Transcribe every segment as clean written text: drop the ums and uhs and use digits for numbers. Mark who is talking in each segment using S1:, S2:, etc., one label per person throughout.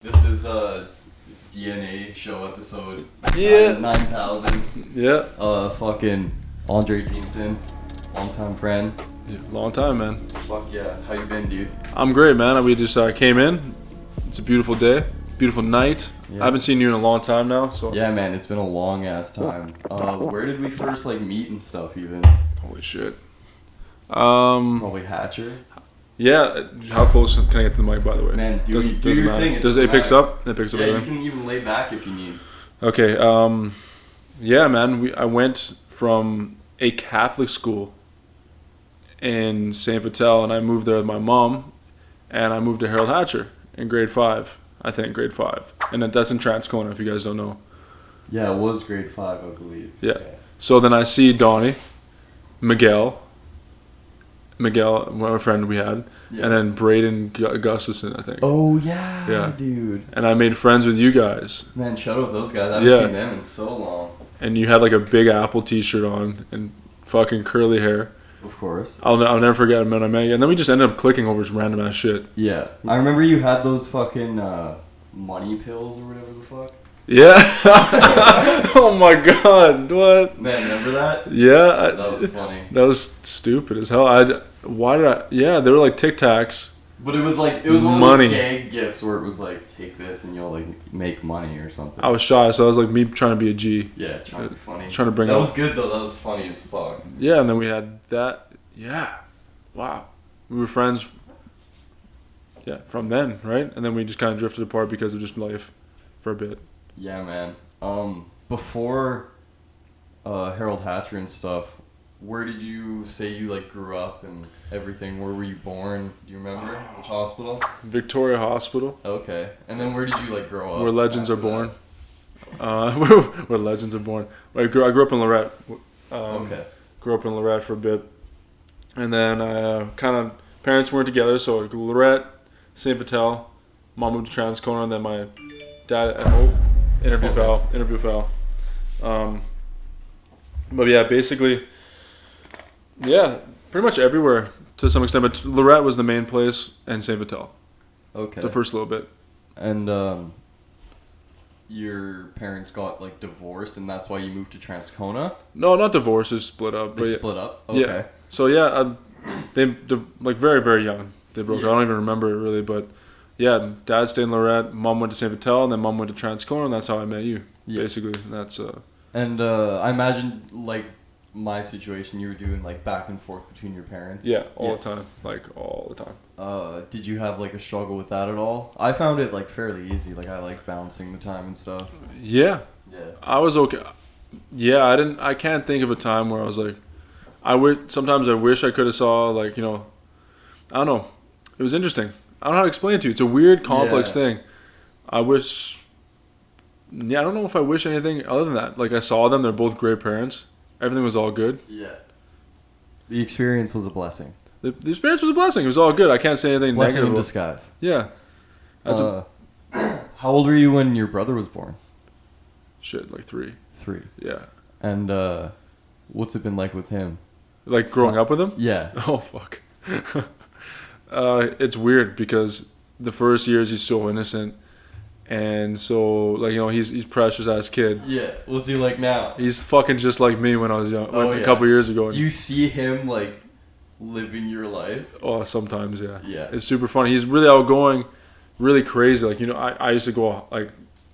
S1: This is a DNA show episode.
S2: Yeah.
S1: 9,000.
S2: Yeah.
S1: Fucking Andre Jeanson, longtime friend.
S2: Long time, man.
S1: Fuck yeah. How you been, dude?
S2: I'm great, man. We just came in. It's a beautiful day, beautiful night.
S1: Yeah.
S2: I haven't seen you in a long time now, so.
S1: Yeah, man. It's been a long ass time. Where did we first meet and stuff even?
S2: Holy shit.
S1: Probably Hatcher.
S2: Yeah. How close can I get to the mic, by the way?
S1: Man, do
S2: doesn't
S1: your
S2: matter.
S1: thing.
S2: Does it picks up? It picks up.
S1: Yeah, you
S2: everything.
S1: can even lay back if you need.
S2: Okay. Yeah, man. I went from a Catholic school in St. Vital, and I moved there with my mom, and I moved to Harold Hatcher in grade 5. I think grade 5, and that's in Transcona. If you guys don't know.
S1: Yeah, it was grade 5, I believe.
S2: Yeah. So then I see Donnie, Miguel, my friend we had,
S1: Yeah.
S2: and then Braden Gustafson, I think.
S1: Oh yeah,
S2: Yeah.
S1: dude.
S2: And I made friends with you guys.
S1: Man, shout out those guys. I haven't
S2: Yeah.
S1: seen them in so long.
S2: And you had a big Apple t-shirt on and fucking curly hair.
S1: Of course.
S2: I'll never forget when I met you. And then we just ended up clicking over some random ass shit.
S1: Yeah. I remember you had those fucking money pills or whatever the fuck.
S2: Yeah. Oh my god. What?
S1: Man, remember that?
S2: Yeah.
S1: That was funny.
S2: That was stupid as hell. Yeah, they were like Tic Tacs.
S1: But it was one of
S2: Money.
S1: those gag gifts where it was take this and you'll make money or something.
S2: I was shy, so I was me trying to be a G.
S1: Yeah, trying to be funny.
S2: Trying to bring
S1: that
S2: up.
S1: was good though. That was funny as fuck.
S2: Yeah, and then we had that. Yeah. Wow. We were friends. Yeah, from then, right? And then we just kind of drifted apart because of just life for a bit.
S1: Yeah, man. Before Harold Hatcher and stuff, where did you say you grew up and everything? Where were you born? Do you remember? Which hospital?
S2: Victoria Hospital.
S1: Okay. And then where did you grow up?
S2: Where legends are
S1: after
S2: born. Where legends are born. I grew up in Lorette.
S1: Okay.
S2: Grew up in Lorette for a bit. And then parents weren't together, so Lorette, St. Vital, mom moved to Transcona, and then my dad interview fell. But yeah, basically, yeah, pretty much everywhere to some extent. But Lorette was the main place, and St. Vital.
S1: Okay.
S2: The first little bit.
S1: And your parents got divorced, and that's why you moved to Transcona?
S2: No, not divorced, just split up.
S1: They split up? Okay.
S2: Yeah. So yeah, they very, very young. They broke up. I don't even remember it really, but yeah, dad stayed in Lorette, mom went to St. Vital, and then mom went to Transcona, and that's how I met you.
S1: Yeah.
S2: Basically, that's
S1: And I imagine my situation, you were doing back and forth between your parents.
S2: yeah, all the time, all the time.
S1: Did you have a struggle with that at all? I found it fairly easy. I like balancing the time and stuff.
S2: Yeah.
S1: Yeah.
S2: I was okay. Yeah, I can't think of a time where I was sometimes I wish I could have saw I don't know. It was interesting. I don't know how to explain it to you. It's a weird, complex thing. I wish. Yeah, I don't know if I wish anything other than that. I saw them. They're both great parents. Everything was all good.
S1: Yeah. The experience was a blessing.
S2: The experience was a blessing. It was all good. I can't say anything
S1: Blessing
S2: negative.
S1: in disguise.
S2: Yeah.
S1: How old were you when your brother was born?
S2: 3.
S1: 3.
S2: Yeah.
S1: And what's it been like with him?
S2: Growing up with him?
S1: Yeah.
S2: Oh, fuck. It's weird because the first years he's so innocent. And so, he's precious as kid.
S1: Yeah. What's he like now?
S2: He's fucking just like me when I was young, a couple years ago.
S1: Do you see him living your life?
S2: Oh, sometimes, yeah.
S1: Yeah.
S2: It's super funny. He's really outgoing, really crazy. I used to go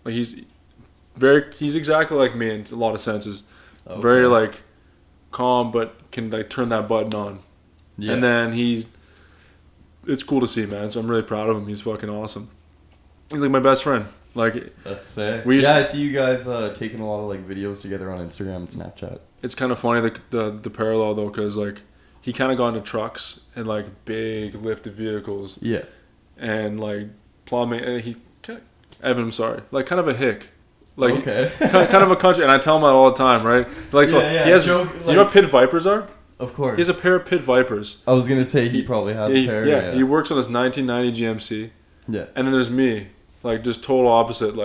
S2: he's exactly like me in a lot of senses.
S1: Okay.
S2: Very calm, but can turn that button on.
S1: Yeah.
S2: And then it's cool to see, man. So I'm really proud of him. He's fucking awesome. He's my best friend.
S1: That's sick.
S2: I
S1: see you guys taking a lot of videos together on Instagram and Snapchat.
S2: It's kind of funny the parallel though, because he kind of got into trucks and big lifted vehicles.
S1: Yeah.
S2: And plumbing, and Evan, I'm sorry, kind of a hick.
S1: Okay.
S2: kind of a country, and I tell him that all the time, right? So he has, you know what pit vipers are?
S1: Of course.
S2: He has a pair of pit vipers.
S1: I was gonna say he probably has a pair.
S2: Yeah, he works on this 1990 GMC.
S1: Yeah.
S2: And then there's me, just total opposite.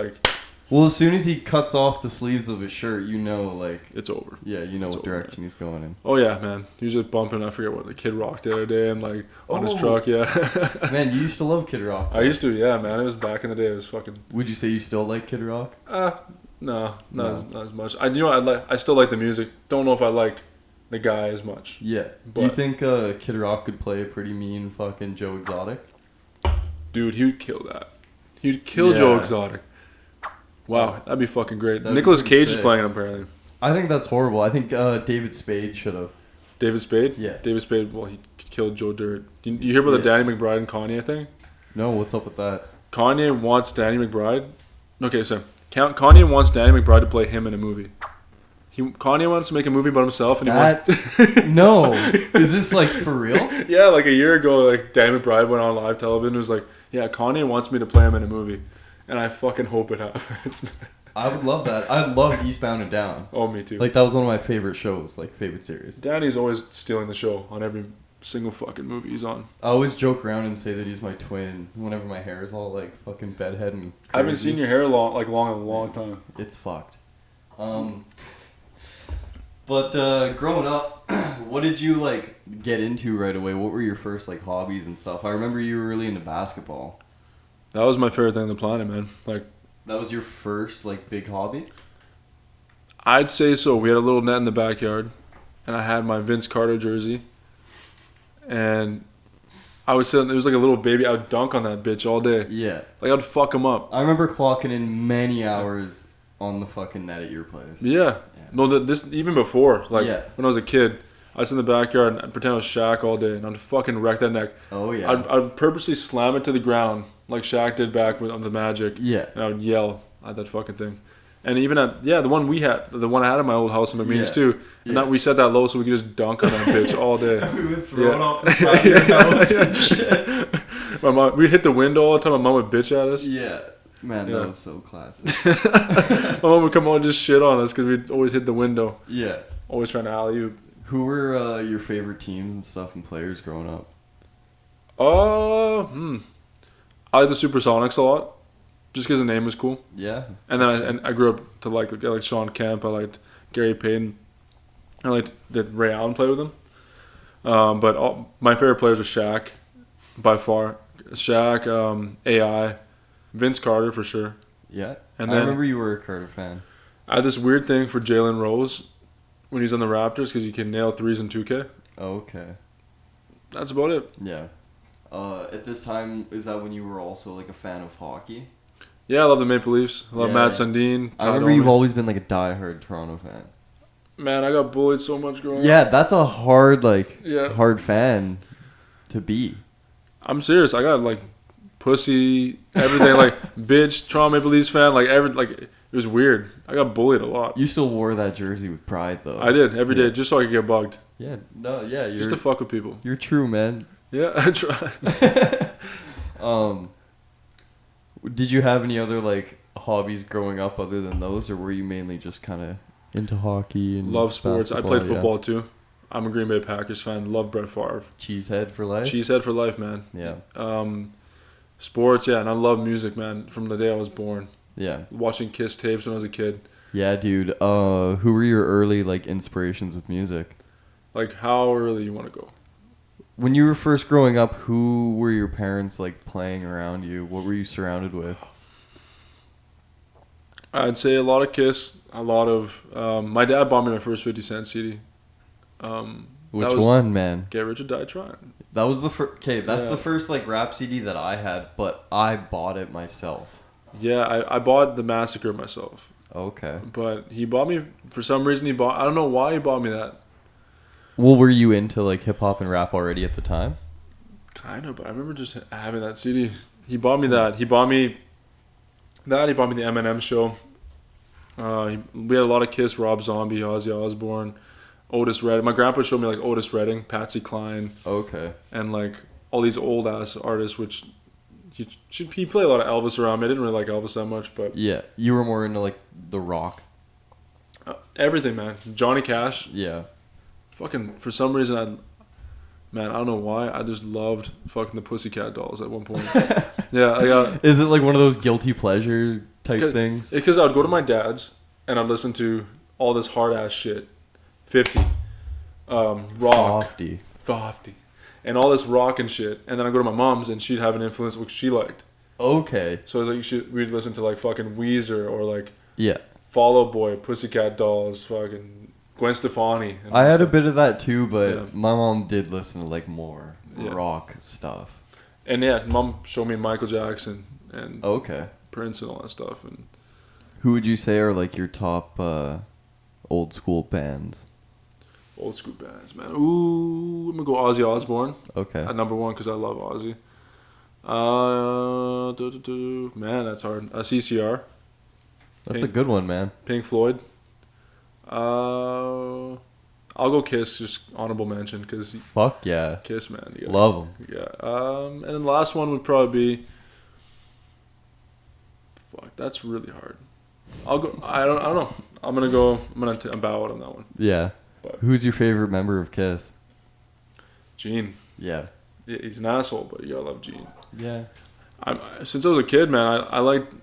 S1: Well, as soon as he cuts off the sleeves of his shirt, you know, like
S2: It's over.
S1: yeah, you know
S2: It's
S1: what
S2: over,
S1: direction he's going in.
S2: Oh yeah, man. He was just bumping. I forget what the Kid Rock the other day, and like on his truck. Yeah.
S1: Man, you used to love Kid Rock.
S2: I used to. Yeah, man. It was back in the day. It was fucking.
S1: Would you say you still like Kid Rock?
S2: No, not as much. I still like the music. Don't know if I like the guy as much.
S1: Yeah. Do you think Kid Rock could play a pretty mean fucking Joe Exotic?
S2: Dude, he would kill that. He'd kill Joe Exotic. Wow, that'd be fucking great. Nicolas Cage is playing it apparently.
S1: I think that's horrible. I think David Spade should have.
S2: David Spade?
S1: Yeah.
S2: David Spade, well, he killed Joe Dirt. You hear about the Danny McBride and Kanye thing?
S1: No, what's up with that?
S2: Kanye wants Danny McBride. Okay, so Kanye wants Danny McBride to play him in a movie. Kanye wants to make a movie about himself, and he wants.
S1: No, is this like for real?
S2: Yeah, like a year ago, like Danny McBride went on live television and was like, "Yeah, Kanye wants me to play him in a movie," and I fucking hope it happens.
S1: I would love that. I loved Eastbound and Down.
S2: Oh, me too.
S1: Like that was one of my favorite shows, like favorite series.
S2: Danny's always stealing the show on every single fucking movie he's on.
S1: I always joke around and say that he's my twin whenever my hair is all like fucking bedhead and crazy.
S2: I haven't seen your hair long in a long time.
S1: It's fucked. But growing up, what did you like get into right away? What were your first like hobbies and stuff? I remember you were really into basketball.
S2: That was my favorite thing on the planet, man. Like
S1: that was your first like big hobby?
S2: I'd say so. We had a little net in the backyard, and I had my Vince Carter jersey, and I would sit. It was like a little baby. I would dunk on that bitch all day.
S1: Yeah.
S2: Like I'd fuck him up.
S1: I remember clocking in many hours on the fucking net at your place.
S2: Yeah. No, this even before, like when I was a kid, I'd sit in the backyard and I'd pretend I was Shaq all day, and I'd fucking wreck that neck.
S1: Oh yeah.
S2: I'd purposely slam it to the ground like Shaq did back on the Magic.
S1: Yeah.
S2: And I would yell at that fucking thing, and even at the one I had in my old house in McMeans too, and that we set that low so we could just dunk on that bitch all day.
S1: We would throw it off the side of your house and shit.
S2: My mom, we'd hit the window all the time. My mom would bitch at us.
S1: Yeah. Man, that was so classic.
S2: My mom would come on and just shit on us because we'd always hit the window.
S1: Yeah.
S2: Always trying to alley-oop.
S1: Who were your favorite teams and stuff and players growing up?
S2: I like the Supersonics a lot, just because the name was cool.
S1: Yeah.
S2: And then I grew up to like Sean Kemp. I liked Gary Payton. I liked that Ray Allen played with him. But my favorite players were Shaq, by far. Shaq, AI. Vince Carter for sure.
S1: Yeah.
S2: And
S1: I
S2: then
S1: remember you were a Carter fan.
S2: I had this weird thing for Jalen Rose when he's on the Raptors because he can nail threes in 2K.
S1: Oh, okay.
S2: That's about it.
S1: Yeah. At this time, is that when you were also like a fan of hockey?
S2: Yeah, I love the Maple Leafs. I love Matt Sundin.
S1: I remember you've always been like a diehard Toronto fan.
S2: Man, I got bullied so much growing up.
S1: Yeah, that's a hard hard fan to be.
S2: I'm serious. I got like pussy, everything, like bitch, Toronto Maple Leafs fan, it was weird. I got bullied a lot.
S1: You still wore that jersey with pride though.
S2: I did every day just so I could get bugged.
S1: Yeah, no, yeah,
S2: just to fuck with people.
S1: You're true, man.
S2: Yeah, I try.
S1: Did you have any other like hobbies growing up other than those, or were you mainly just kind of into hockey and
S2: love sports? I played football too. I'm a Green Bay Packers fan. Love Brett Favre.
S1: Cheesehead for life.
S2: Cheesehead for life, man.
S1: Yeah.
S2: Sports, yeah, and I love music, man. From the day I was born.
S1: Yeah.
S2: Watching Kiss tapes when I was a kid.
S1: Yeah, dude. Who were your early like inspirations with music?
S2: Like how early you want to go?
S1: When you were first growing up, who were your parents like playing around you? What were you surrounded with?
S2: I'd say a lot of Kiss, a lot of my dad bought me my first 50 Cent CD.
S1: Which one, man?
S2: Get Rich or Die Trying.
S1: That was the first. Okay, that's the first like rap CD that I had, but I bought it myself.
S2: Yeah, I bought The Massacre myself.
S1: Okay.
S2: But he bought me, for some reason I don't know why he bought me that.
S1: Well, were you into like hip hop and rap already at the time?
S2: Kind of, but I remember just having that CD. He bought me that. He bought me the Eminem show. We had a lot of Kiss, Rob Zombie, Ozzy Osbourne, Otis Redding. My grandpa showed me like Otis Redding, Patsy Cline.
S1: Okay.
S2: And like all these old ass artists, which he played a lot of Elvis around me. I didn't really like Elvis that much, but
S1: yeah, you were more into like the rock.
S2: Everything, man. Johnny Cash.
S1: Yeah.
S2: Fucking for some reason I don't know why, I just loved fucking the Pussycat Dolls at one point. Yeah, I got.
S1: Is it like one of those guilty pleasure type things?
S2: Because I would go to my dad's and I'd listen to all this hard ass shit, 50, rock, 50, and all this rock and shit. And then I go to my mom's and she'd have an influence what she liked.
S1: Okay.
S2: So like we'd listen to like fucking Weezer or like
S1: yeah,
S2: Fall Out Boy, Pussycat Dolls, fucking Gwen Stefani.
S1: I had a bit of that too, but my mom did listen to like more rock stuff.
S2: And mom showed me Michael Jackson and Prince and all that stuff. And
S1: who would you say are like your top old school bands?
S2: Old school bands, man. Ooh, I'm gonna go Ozzy Osbourne.
S1: Okay.
S2: At number one because I love Ozzy. Man, that's hard. CCR.
S1: That's a good one, man.
S2: Pink Floyd. I'll go Kiss, just honorable mention because
S1: fuck yeah,
S2: Kiss, man.
S1: Love them.
S2: Yeah. And then the last one would probably be. Fuck, that's really hard. I'll go. I don't know. I'm gonna bow out on that one.
S1: Yeah. But who's your favorite member of Kiss?
S2: Gene.
S1: Yeah.
S2: He's an asshole, but you gotta love Gene.
S1: Yeah.
S2: Since I was a kid, man, I liked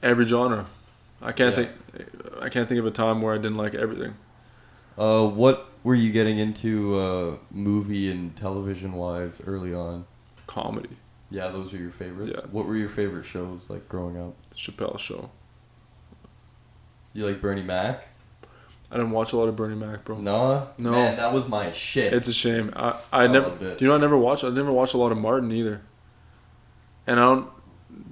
S2: every genre. I can't think of a time where I didn't like everything.
S1: What were you getting into movie and television wise early on?
S2: Comedy.
S1: Yeah, those were your favorites.
S2: Yeah.
S1: What were your favorite shows like growing up?
S2: The Chappelle Show.
S1: You like Bernie Mac?
S2: I didn't watch a lot of Bernie Mac, bro.
S1: No. Man, that was my shit.
S2: It's a shame. I never. Do you know I never watched a lot of Martin either. And I don't.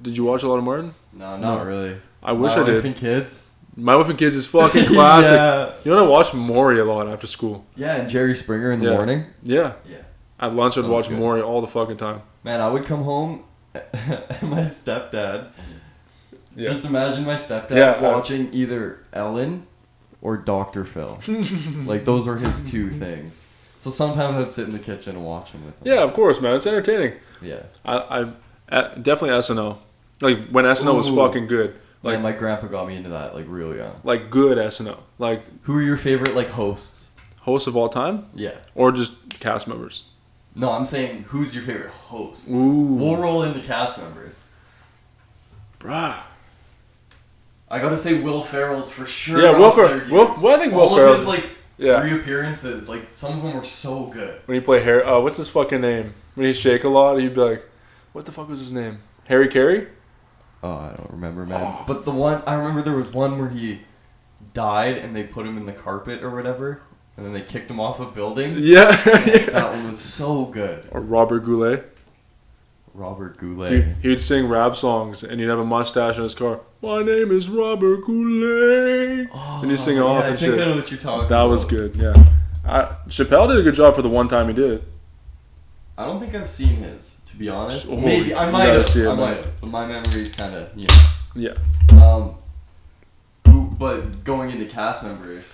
S2: Did you watch a lot of Martin?
S1: No, not really.
S2: I wish I did.
S1: My Wife and Kids.
S2: My Wife and Kids is fucking classic.
S1: Yeah.
S2: You know, I watched Maury a lot after school.
S1: Yeah, and Jerry Springer in the morning.
S2: Yeah.
S1: Yeah.
S2: At lunch, I'd watch Maury all the fucking time.
S1: Man, I would come home, and my stepdad. Yeah. Just imagine my stepdad watching either Ellen or Dr. Phil. Like, those were his two things. So sometimes I'd sit in the kitchen and watch him with him.
S2: Yeah, of course, man. It's entertaining.
S1: Yeah.
S2: I definitely SNL. Like, when SNL was fucking good. Like,
S1: man, my grandpa got me into that, like, real young.
S2: Like, good SNL. Like,
S1: who are your favorite, like, hosts?
S2: Hosts of all time?
S1: Yeah.
S2: Or just cast members?
S1: No, I'm saying, who's your favorite host?
S2: Ooh.
S1: We'll roll into cast members.
S2: Bruh.
S1: I gotta say Will Ferrell's for sure.
S2: Yeah, Will Ferrell. I think Will Ferrell.
S1: All of his, like, reappearances, like, some of them were so good.
S2: When he played Harry, what's his fucking name? When he shake a lot, he'd be like, what the fuck was his name? Harry Carey?
S1: Oh, I don't remember, man. But the one, I remember there was one where he died and they put him in the carpet or whatever, and then they kicked him off a building.
S2: Yeah.
S1: That one was so good.
S2: Or Robert Goulet. He'd sing rap songs and he'd have a mustache in his car. My name is Robert Goulet. And he'd sing off and shit.
S1: I think I know what you're talking about.
S2: That was good, yeah. Chappelle did a good job for the one time he did it.
S1: I don't think I've seen his, to be honest. Maybe. I might have. But my memory's kind of,
S2: Yeah.
S1: But going into cast members,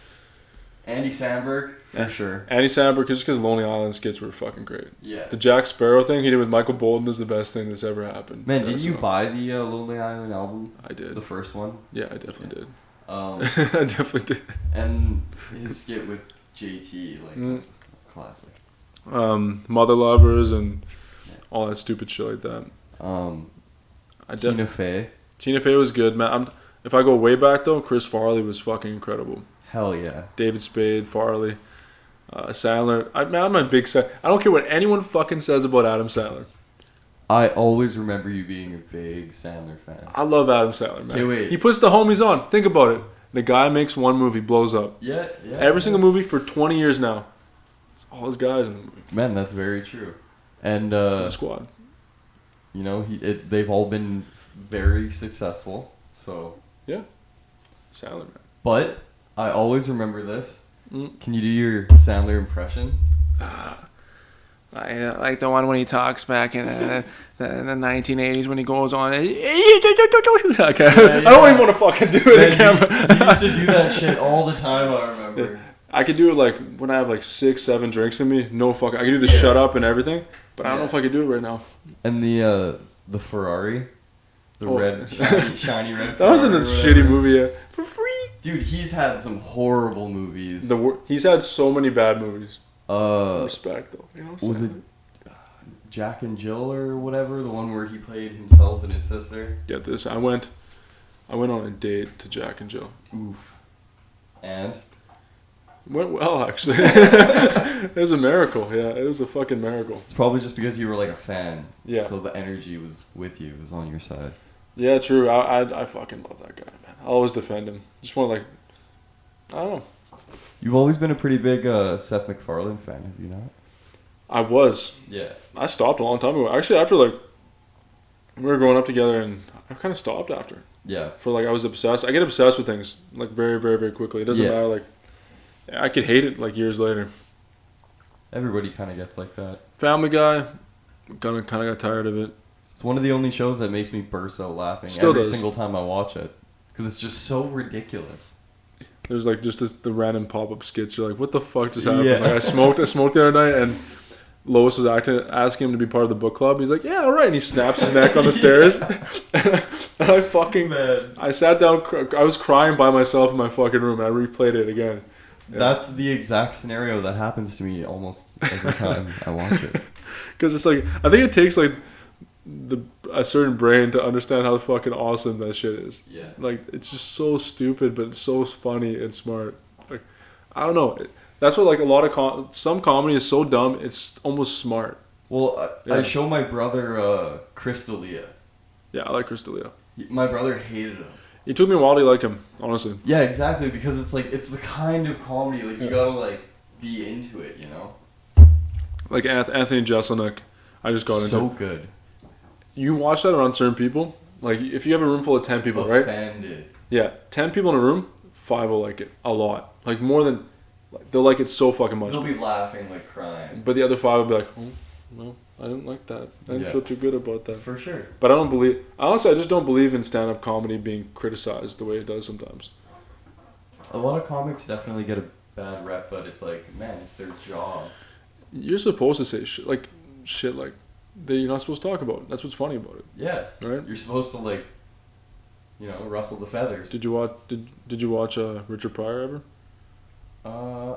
S1: Andy Samberg, for sure.
S2: Andy Samberg, just because Lonely Island skits were fucking great.
S1: Yeah.
S2: The Jack Sparrow thing he did with Michael Bolton is the best thing that's ever happened.
S1: Man, didn't you buy the Lonely Island album?
S2: I did.
S1: The first one?
S2: Yeah, I definitely did.
S1: I
S2: definitely did.
S1: And his skit with JT, like, that's classic.
S2: Mother Lovers and all that stupid shit like that.
S1: Tina Fey.
S2: Tina Fey was good, man. If I go way back though, Chris Farley was fucking incredible.
S1: Hell yeah.
S2: David Spade, Farley, Sandler. I'm a big I don't care what anyone fucking says about Adam Sandler.
S1: I always remember you being a big Sandler fan.
S2: I love Adam Sandler, man.
S1: Hey, wait.
S2: He puts the homies on. Think about it. The guy makes one movie, blows up.
S1: Yeah.
S2: Every single movie for 20 years now. It's all his guys in the movie.
S1: Man, that's very true. And
S2: the squad.
S1: You know, they've all been very successful. So
S2: yeah, Sandler, man.
S1: But I always remember this. Can you do your Sandler impression?
S3: I like the one when he talks back in the 1980s when he goes on.
S2: Okay. I don't even want to fucking do it on camera.
S1: He used to do that shit all the time, I remember.
S2: I could do it like when I have like 6, 7 drinks in me. No fucking. I could do the shut up and everything, but I don't know if I could do it right now.
S1: And the Ferrari, red shiny red.
S2: That wasn't a shitty movie yet. For free.
S1: Dude, he's had some horrible movies.
S2: He's had so many bad movies.
S1: Respect
S2: though. You know,
S1: was it Jack and Jill or whatever? The one where he played himself and his sister.
S2: Get this. I went I went on a date to Jack and Jill.
S1: Oof. And?
S2: Went well, actually. It was a miracle. Yeah, it was a fucking miracle.
S1: It's probably just because you were like a fan.
S2: Yeah.
S1: So the energy was with you. It was on your side.
S2: Yeah, true. I fucking love that guy, man. I always defend him. Just want like, I don't know.
S1: You've always been a pretty big Seth MacFarlane fan, have you not?
S2: I was.
S1: Yeah.
S2: I stopped a long time ago. Actually, after like, we were growing up together, and I kind of stopped after.
S1: Yeah.
S2: For like, I was obsessed. I get obsessed with things like very, very, very quickly. It doesn't matter. Like, I could hate it like years later.
S1: Everybody kind of gets like that.
S2: Family Guy, kind of got tired of it.
S1: It's one of the only shows that makes me burst out laughing
S2: Still
S1: every
S2: does.
S1: single time I watch it. Because it's just so ridiculous.
S2: There's like just the random pop-up skits. You're like, what the fuck just happened?
S1: Yeah.
S2: Like I smoked the other night, and Lois was asking him to be part of the book club. He's like, yeah, all right. And he snaps his neck on the stairs. And I fucking,
S1: Man.
S2: I sat down, I was crying by myself in my fucking room, and I replayed it again. Yeah.
S1: That's the exact scenario that happens to me almost every time I watch it.
S2: Because it's like, I think it takes like a certain brain to understand how fucking awesome that shit is.
S1: Yeah.
S2: Like, it's just so stupid, but it's so funny and smart. Like, I don't know. That's what like a lot of some comedy is so dumb, it's almost smart.
S1: Well,
S2: Yeah.
S1: I show my brother Crystalia.
S2: Yeah, I like Crystalia.
S1: My brother hated him.
S2: It took me a while to like him, honestly.
S1: Yeah, exactly, because it's like, it's the kind of comedy, like, you gotta, like, be into it, you know?
S2: Like Anthony Jeselnik, I just got into.
S1: So good.
S2: You watch that around certain people, like if you have a room full of 10 people, right?
S1: Offended.
S2: Yeah, 10 people in a room, 5 will like it a lot. Like more than, like, they'll like it so fucking much.
S1: They'll be laughing, like, crying.
S2: But the other 5 will be like, oh, no, I didn't like that. I didn't feel too good about that.
S1: For sure.
S2: But honestly, I just don't believe in stand-up comedy being criticized the way it does sometimes.
S1: A lot of comics definitely get a bad rep, but it's like, man, it's their job.
S2: You're supposed to say shit like that you're not supposed to talk about. That's what's funny about it.
S1: Yeah.
S2: Right?
S1: You're supposed to, like, you know, rustle the feathers.
S2: Did you watch Richard Pryor ever?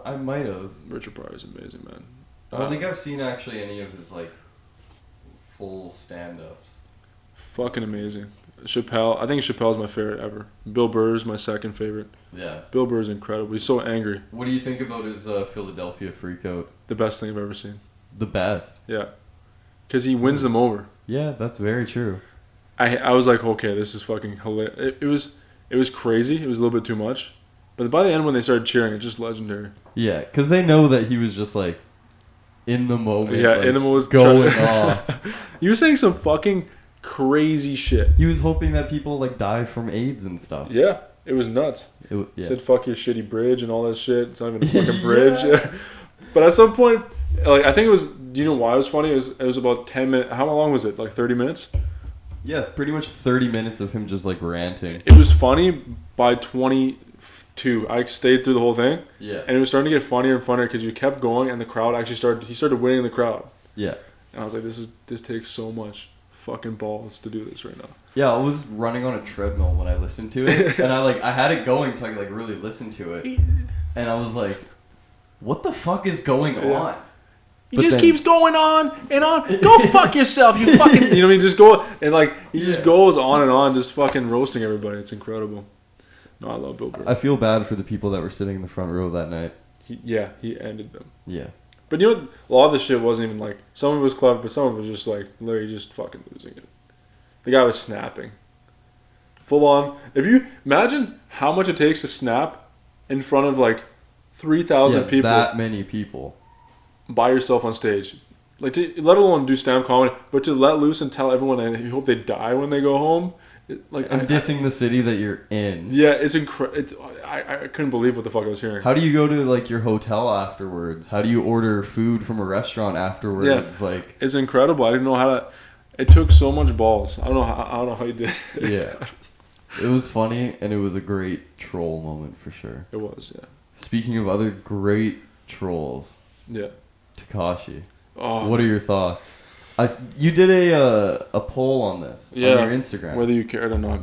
S1: I might have.
S2: Richard Pryor is amazing, man.
S1: I don't think I've seen actually any of his, like, full stand-ups.
S2: Fucking amazing. Chappelle, I think Chappelle's my favorite ever. Bill Burr's my second favorite.
S1: Yeah.
S2: Bill Burr's incredible. He's so angry.
S1: What do you think about his Philadelphia Freakout?
S2: The best thing I've ever seen.
S1: The best.
S2: Yeah. Because he wins them over.
S1: Yeah, that's very true.
S2: I was like, okay, this is fucking hilarious. It was crazy. It was a little bit too much. But by the end, when they started cheering, it's just legendary.
S1: Yeah, because they know that he was just, like, in the moment.
S2: Yeah,
S1: like,
S2: in the moment.
S1: going off.
S2: He was saying some fucking crazy shit.
S1: He was hoping that people, like, die from AIDS and stuff.
S2: Yeah, it was nuts.
S1: Yeah.
S2: He said, fuck your shitty bridge and all that shit. It's not even a fucking bridge. Yeah. But at some point, like, I think it was, do you know why it was funny? It was about 10 minutes. How long was it? Like 30 minutes?
S1: Yeah, pretty much 30 minutes of him just, like, ranting.
S2: It was funny by 22. I stayed through the whole thing.
S1: Yeah.
S2: And it was starting to get funnier and funnier because you kept going and the crowd actually he started winning the crowd.
S1: Yeah.
S2: And I was like, this takes so much fucking balls to do this right now.
S1: Yeah, I was running on a treadmill when I listened to it. And I had it going so I could, like, really listen to it. And I was like, what the fuck is going on?
S2: He just keeps going on and on. Go fuck yourself, you fucking... You know what I mean? Just go... And, like, he just goes on and on, just fucking roasting everybody. It's incredible. No, I love Bill Burr.
S1: I feel bad for the people that were sitting in the front row that night.
S2: He ended them.
S1: Yeah.
S2: But you know what? A lot of the shit wasn't even, like... Some of it was clever, but some of it was just, like, literally just fucking losing it. The guy was snapping. Full on. If you... Imagine how much it takes to snap in front of, like, 3,000 people.
S1: That many people.
S2: By yourself on stage. Like, let alone do stand-up comedy, but to let loose and tell everyone and you hope they die when they go home.
S1: I'm dissing the city that you're in.
S2: Yeah, it's incredible. I couldn't believe what the fuck I was hearing.
S1: How do you go to, like, your hotel afterwards? How do you order food from a restaurant afterwards?
S2: Yeah,
S1: like,
S2: it's incredible. I didn't know how to... It took so much balls. I don't know how you did it.
S1: Yeah. It was funny, and it was a great troll moment for sure.
S2: It was, yeah.
S1: Speaking of other great trolls,
S2: Yeah.
S1: Tekashi.
S2: Oh,
S1: What are your thoughts? You did a poll on this on your Instagram.
S2: Whether you cared or not.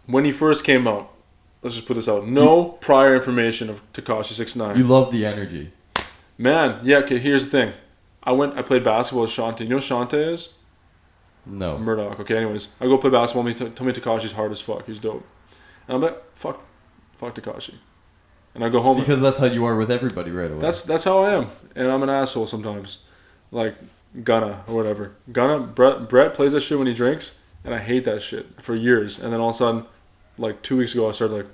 S2: When he first came out, let's just put this out. No prior information of Tekashi 6ix9ine.
S1: You love the energy.
S2: Man, yeah. Okay. Here's the thing. I played basketball with Shante. You know who Shante is?
S1: No.
S2: Murdoch. Okay, anyways. I go play basketball and tell me Tekashi's hard as fuck. He's dope. And I'm like, fuck Tekashi. And I go home.
S1: Because that's how you are with everybody right away.
S2: That's how I am. And I'm an asshole sometimes. Like, Gunna or whatever. Brett plays that shit when he drinks, and I hate that shit for years. And then all of a sudden, like 2 weeks ago, I started like,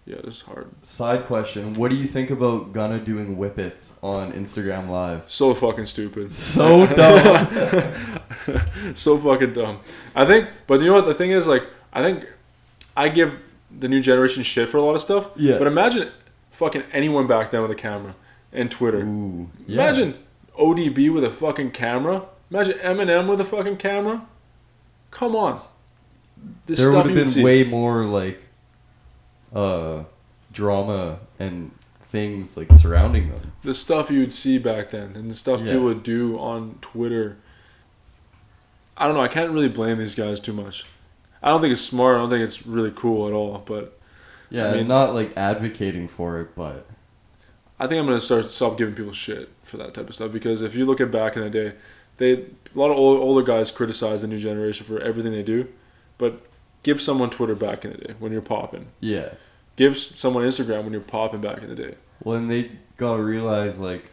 S2: yeah, this is hard.
S1: Side question: what do you think about Gunna doing whippets on Instagram Live?
S2: So fucking stupid.
S1: So dumb.
S2: So fucking dumb. I think, but you know what the thing is? Like, I think I give the new generation shit for a lot of stuff.
S1: Yeah.
S2: But imagine fucking anyone back then with a camera and Twitter.
S1: Ooh, yeah.
S2: Imagine ODB with a fucking camera. Imagine Eminem with a fucking camera. Come on. This
S1: There would
S2: stuff
S1: have
S2: you would
S1: been
S2: see.
S1: way more like drama and things like surrounding them.
S2: The stuff you would see back then and the stuff people would do on Twitter. I don't know. I can't really blame these guys too much. I don't think it's smart. I don't think it's really cool at all. But
S1: Yeah,
S2: I mean,
S1: I'm not like advocating for it, but
S2: I think I'm gonna stop giving people shit for that type of stuff, because if you look at back in the day, a lot of older guys criticize the new generation for everything they do, but give someone Twitter back in the day when you're popping.
S1: yeah.
S2: Give someone Instagram when you're popping back in the day.
S1: Well, and they gotta realize like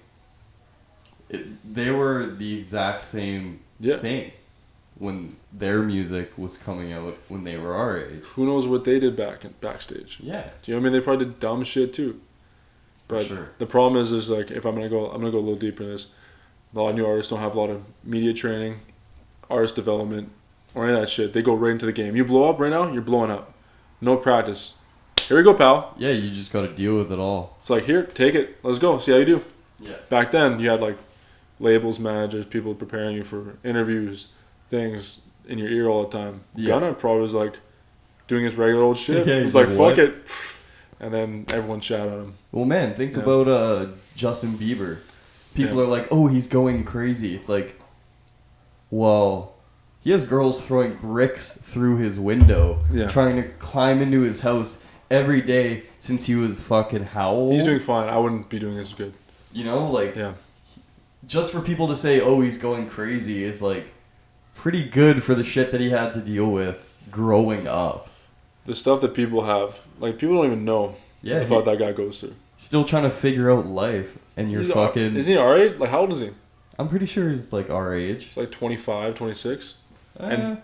S1: they were the exact same
S2: Yeah.
S1: thing when their music was coming out when they were our age.
S2: Who knows what they did backstage?
S1: Yeah,
S2: Do you know what I mean? They probably did dumb shit too.
S1: for
S2: But
S1: sure.
S2: the problem is like, if I'm gonna go a little deeper in this. A lot of new artists don't have a lot of media training, artist development, or any of that shit. They go right into the game. You blow up right now, you're blowing up. No practice. Here we go, pal.
S1: Yeah, you just gotta deal with it all.
S2: It's like, here, take it. Let's go. See how you do.
S1: Yeah.
S2: Back then, you had like labels, managers, people preparing you for interviews, things in your ear all the time.
S1: Yeah.
S2: Gunna probably was like doing his regular old shit.
S1: Yeah,
S2: He was
S1: he's
S2: like,
S1: like,
S2: fuck
S1: "What?"
S2: it. And then everyone shot at him.
S1: Well, man, think
S2: Yeah.
S1: about Justin Bieber. People
S2: Yeah.
S1: are like, "Oh, he's going crazy." It's like, well, he has girls throwing bricks through his window,
S2: Yeah.
S1: trying to climb into his house every day since he was fucking how old?
S2: He's doing fine. I wouldn't be doing as good.
S1: You know, like
S2: Yeah.
S1: just for people to say, "Oh, he's going crazy," is like pretty good for the shit that he had to deal with growing up.
S2: The stuff that people have, like, people don't even know
S1: Yeah,
S2: the fuck that guy goes through.
S1: still trying to figure out life, and you're
S2: He's
S1: fucking.
S2: Isn't he alright? Like, how old is he?
S1: I'm pretty sure he's like our age.
S2: He's like 25, 26?
S1: Eh,
S2: And-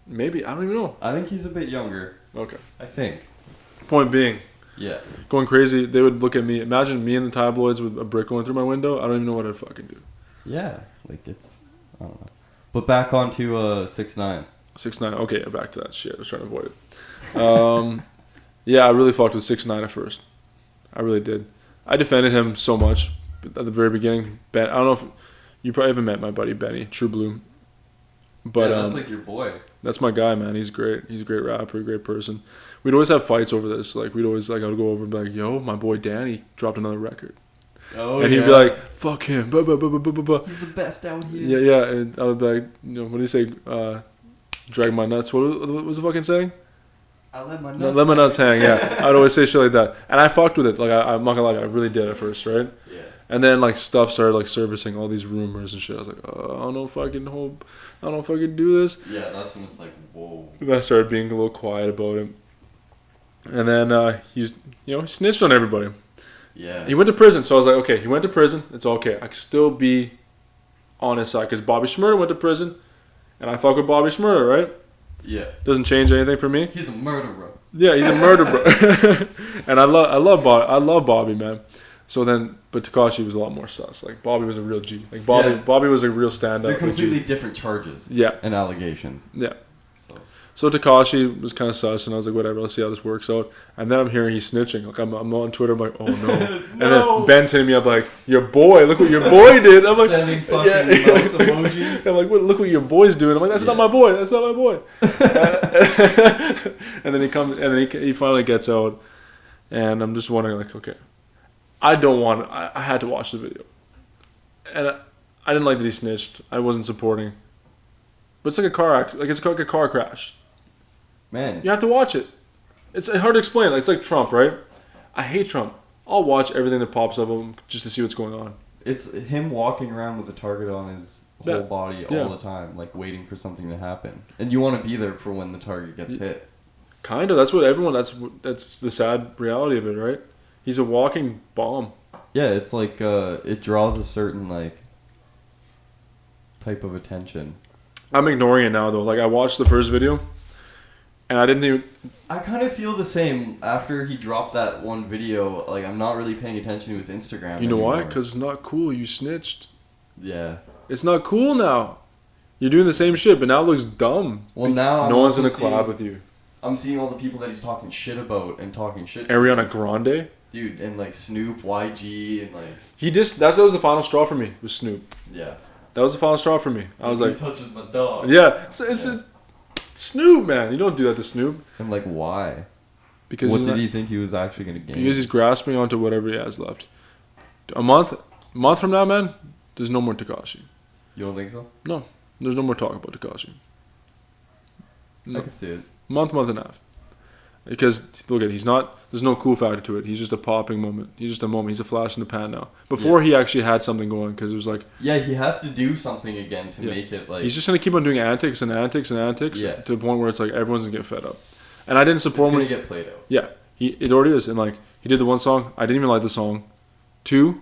S2: Maybe. I don't even know.
S1: I think he's a bit younger.
S2: Okay.
S1: I think.
S2: Point being,
S1: Yeah.
S2: going crazy, they would look at me. Imagine me in the tabloids with a brick going through my window. I don't even know what I'd fucking do.
S1: Yeah. Like it's. I don't know. But back on to 6ix9ine.
S2: 6ix9ine. Okay, back to that shit. I was trying to avoid it. Yeah, I really fucked with 6ix9ine at first. I really did. I defended him so much at the very beginning. Ben, I don't know if you probably haven't met my buddy Benny, True Bloom. But
S1: yeah, that's like your boy.
S2: that's my guy, man. He's great. He's a great rapper, a great person. We'd always have fights over this. Like, we'd always, like, I would go over and be like, yo, my boy Danny dropped another record.
S1: Oh,
S2: And he'd be like, fuck him. Buh, buh, buh, buh, buh, buh, buh.
S1: he's the best out here.
S2: Yeah, yeah. And I would be like, you know, what do you say? Drag my nuts. What was the fucking saying?
S1: I let my nuts.
S2: No, let my nuts hang, yeah. I'd always say shit like that. And I fucked with it. Like, I'm not gonna lie to you, I really did at first, right?
S1: Yeah.
S2: And then, like, stuff started, like, surfacing, all these rumors and shit. I was like, oh, I don't know if I can do this.
S1: Yeah, that's when it's like, whoa.
S2: And I started being a little quiet about it. And then he snitched on everybody.
S1: Yeah.
S2: He went to prison, so I was like, okay, he went to prison. It's okay. I can still be on his side, because Bobby Shmurda went to prison, and I fuck with Bobby Shmurda, right?
S1: Yeah.
S2: Doesn't change anything for me.
S1: He's a murderer.
S2: Yeah, he's a murder bro. And I love Bobby, man. So then, but Tekashi was a lot more sus. Like, Bobby was a real G. Like, Bobby was a real stand-up.
S1: They're completely different charges.
S2: Yeah.
S1: And allegations.
S2: Yeah.
S1: So
S2: Tekashi was kind of sus, and I was like, whatever, let's see how this works out. And then I'm hearing he's snitching. Like, I'm on Twitter, I'm like, oh no. And then Ben's hitting me up like, your boy, look what your boy did. I'm like,
S1: sending fucking mouse emojis.
S2: I'm like, look what your boy's doing. I'm like, that's not my boy. That's not my boy. And then he comes, and then he finally gets out, and I'm just wondering, like, okay, I had to watch the video, and I didn't like that he snitched. I wasn't supporting, but it's like a car accident. Like, it's like a car crash.
S1: Man.
S2: You have to watch it. It's hard to explain. Like, it's like Trump, right? I hate Trump. I'll watch everything that pops up of him just to see what's going on.
S1: It's him walking around with a target on his whole
S2: Yeah.
S1: body
S2: Yeah.
S1: all the time, like waiting for something to happen, and you want to be there for when the target gets hit.
S2: Kind of. That's what everyone. That's the sad reality of it, right? He's a walking bomb.
S1: Yeah, it's like it draws a certain like type of attention.
S2: I'm ignoring it now though. Like I watched the first video, and I didn't even.
S1: I kind of feel the same after he dropped that one video. Like I'm not really paying attention to his Instagram.
S2: You know why?
S1: anymore.
S2: Because it's not cool. You snitched.
S1: Yeah.
S2: It's not cool now. You're doing the same shit, but now it looks dumb.
S1: Well, now
S2: no
S1: I'm
S2: one's gonna
S1: also
S2: collab
S1: seeing-
S2: with you.
S1: I'm seeing all the people that he's talking shit about and talking shit to.
S2: Ariana Grande.
S1: Dude, and like Snoop, YG, and like
S2: That was the final straw for me. Was Snoop.
S1: yeah.
S2: That was the final straw for me. I was
S1: He
S2: like,
S1: touches my dog.
S2: yeah, it's Snoop, man. You don't do that to Snoop
S1: And like why?
S2: because
S1: What
S2: he's
S1: did
S2: not-
S1: he think he was actually gonna gain?
S2: because he's grasping onto whatever he has left. A month from now, man, there's no more Tekashi.
S1: You don't think so?
S2: No, there's no more talk about Tekashi.
S1: I can see it.
S2: Month and a half. Because look at it, there's no cool factor to it. He's just a popping moment. He's just a moment. He's a flash in the pan now. Before he actually had something going because it was like
S1: Yeah, he has to do something again to
S2: Yeah.
S1: make it like.
S2: he's just gonna keep on doing antics and antics and antics
S1: Yeah.
S2: to the point where it's like everyone's gonna get fed up. And I didn't
S1: it's
S2: support him.
S1: gonna get played out.
S2: Yeah, it already is. And like he did the one song, I didn't even like the song. 2,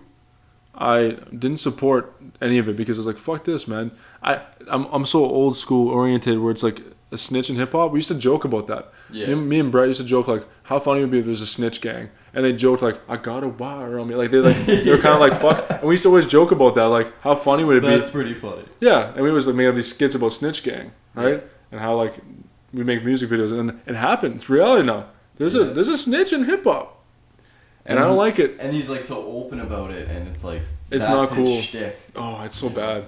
S2: I didn't support any of it because I was like, fuck this, man. I'm so old school oriented where it's like a snitch in hip hop. We used to joke about that.
S1: Yeah.
S2: Me and Brett used to joke like, how funny it would be if there's a snitch gang, and they joked like, I got a wire on me. Like they were kind of like fuck. And we used to always joke about that. Like how funny would it be?
S1: That's pretty funny.
S2: Yeah, and we always like make up these skits about snitch gang, right? And how like we make music videos, and it happened. It's reality now. There's a snitch in hip hop, and I don't like it.
S1: And he's like so open about it, and it's like
S2: It's
S1: that's
S2: not
S1: his
S2: cool.
S1: shtick.
S2: Oh, it's so bad.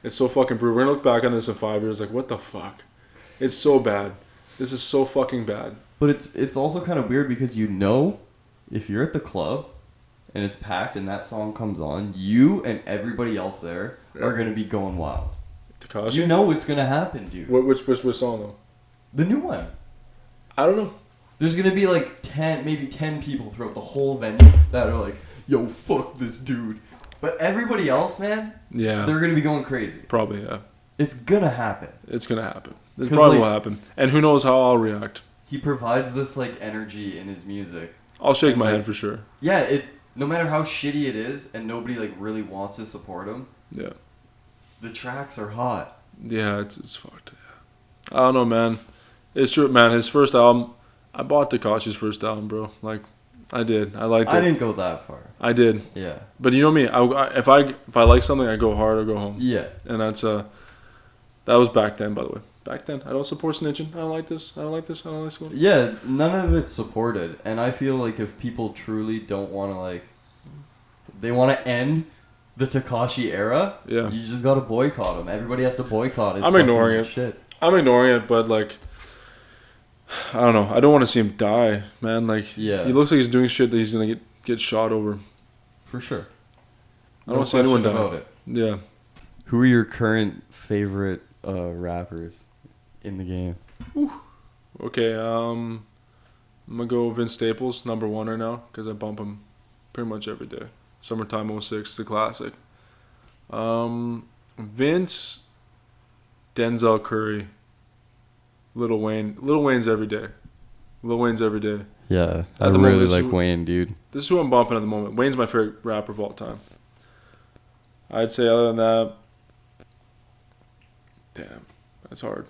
S2: It's so fucking brutal. We're gonna look back on this in 5 years like, what the fuck? It's so bad. This is so fucking bad.
S1: But it's also kind of weird because if you're at the club and it's packed and that song comes on, you and everybody else there are gonna be going wild.
S2: Tekashi?
S1: You know what's gonna happen, dude.
S2: Which song though?
S1: The new one.
S2: I don't know.
S1: There's gonna be like 10 people throughout the whole venue that are like, yo, fuck this dude. But everybody else, man,
S2: Yeah.
S1: they're gonna be going crazy.
S2: Probably, yeah.
S1: It's gonna happen.
S2: It's gonna happen. It
S1: 'Cause,
S2: probably
S1: like-
S2: will happen. And who knows how I'll react.
S1: He provides this like energy in his music.
S2: I'll shake
S1: And,
S2: my
S1: like,
S2: head for sure.
S1: Yeah, it's no matter how shitty it is and nobody like really wants to support him,
S2: Yeah.
S1: the tracks are hot.
S2: Yeah, it's fucked. Yeah. I don't know, man. It's true, man. His first album, I bought Tekashi's first album, bro. Like, I did. I liked it.
S1: I didn't go that far.
S2: I did.
S1: Yeah.
S2: But you know me. If I like something, I go hard or go home.
S1: Yeah.
S2: And that was back then, by the way. Back then, I don't support snitching. I don't like this. I don't like this. I don't like this one.
S1: Yeah, none of it's supported. And I feel like if people truly don't want to like they want to end the Tekashi era,
S2: Yeah.
S1: you just got to boycott him. Everybody has to boycott his
S2: I'm ignoring
S1: fucking shit.
S2: I'm ignoring it, but like, I don't know. I don't want to see him die, man. Like,
S1: Yeah.
S2: he looks like he's doing shit that he's gonna get shot over.
S1: For sure.
S2: I don't see anyone
S1: question
S2: die.
S1: about it.
S2: Yeah.
S1: Who are your current favorite rappers in the game?
S2: Okay. I'm gonna go Vince Staples, #1 right now, because I bump him pretty much every day. Summertime '06 is a classic. Vince, Denzel Curry, Lil Wayne. Lil Wayne's every day. Lil Wayne's every day.
S1: Yeah, I
S2: At the
S1: really
S2: moment,
S1: like
S2: this-
S1: Wayne, dude.
S2: This is who I'm bumping at the moment. Wayne's my favorite rapper of all time. I'd say other than that, damn, that's hard.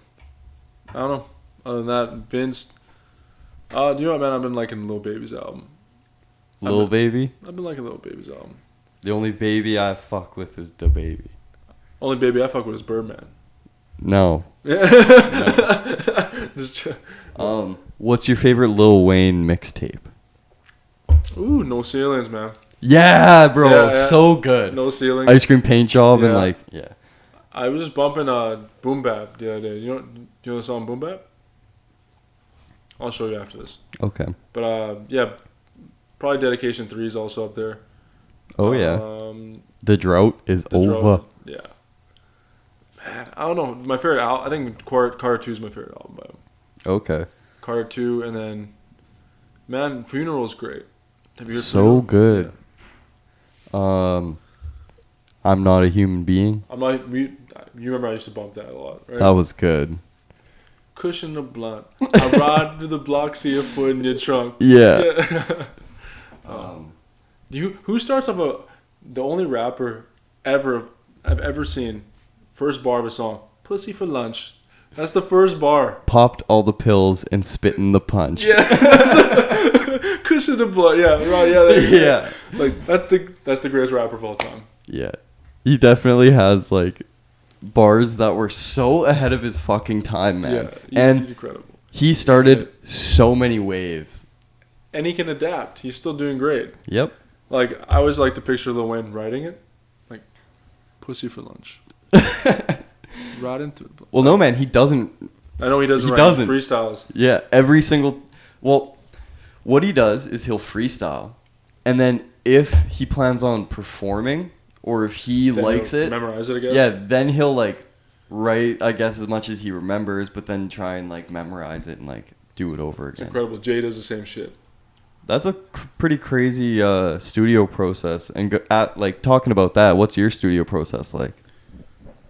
S2: I don't know. Other than that, Vince. You know what, man? I've been liking Lil Baby's album.
S1: Lil Baby?
S2: I've been liking Lil Baby's album.
S1: The only baby I fuck with is the baby.
S2: Only baby I fuck with is Birdman.
S1: No.
S2: Just try-
S1: What's your favorite Lil Wayne mixtape?
S2: Ooh, No Ceilings, man.
S1: Yeah, bro,
S2: Yeah, yeah.
S1: so good.
S2: No Ceilings.
S1: Ice cream paint job and
S2: Yeah.
S1: like, yeah.
S2: I was just bumping Boom Bap the other day. You know the song Boom Bap? I'll show you after this.
S1: Okay.
S2: But yeah, probably Dedication 3 is also up there.
S1: Oh yeah. The drought is
S2: The
S1: over.
S2: Drought, yeah. Man, I don't know. My favorite album, I think Carter 2 is my favorite album by him.
S1: Okay.
S2: Carter 2, and then, man, Funeral is great. Have you heard
S1: So
S2: Funeral?
S1: good.
S2: Yeah.
S1: I'm not a human being.
S2: I'm not. You remember I used to bump that a lot, right?
S1: That was good.
S2: Cushion the blunt. I ride to the block, see a foot in your trunk.
S1: Yeah.
S2: Who starts off the only rapper I've ever seen, first bar of a song, pussy for lunch. That's the first bar.
S1: Popped all the pills and spit in the punch.
S2: Yeah. Cushion the blunt. Yeah, right. Yeah.
S1: Yeah.
S2: Like that's the greatest rapper of all time.
S1: Yeah. He definitely has like bars that were so ahead of his fucking time, man.
S2: Yeah,
S1: he's
S2: incredible.
S1: He started so many waves.
S2: And he can adapt. He's still doing great.
S1: Yep.
S2: Like, I always like to picture Lil Wayne writing it. Like, pussy for lunch. Right into it.
S1: Well, no, man, he doesn't.
S2: I know he doesn't write freestyles.
S1: Yeah, every single. Well, what he does is he'll freestyle. And then if he plans on performing or if he
S2: Then
S1: likes
S2: he'll
S1: it.
S2: memorize it, I guess.
S1: Yeah, then he'll like write, I guess, as much as he remembers, but then try and like memorize it and like do it over
S2: It's
S1: again.
S2: incredible. Jay does the same shit.
S1: That's a pretty crazy studio process. And like talking about that, what's your studio process like?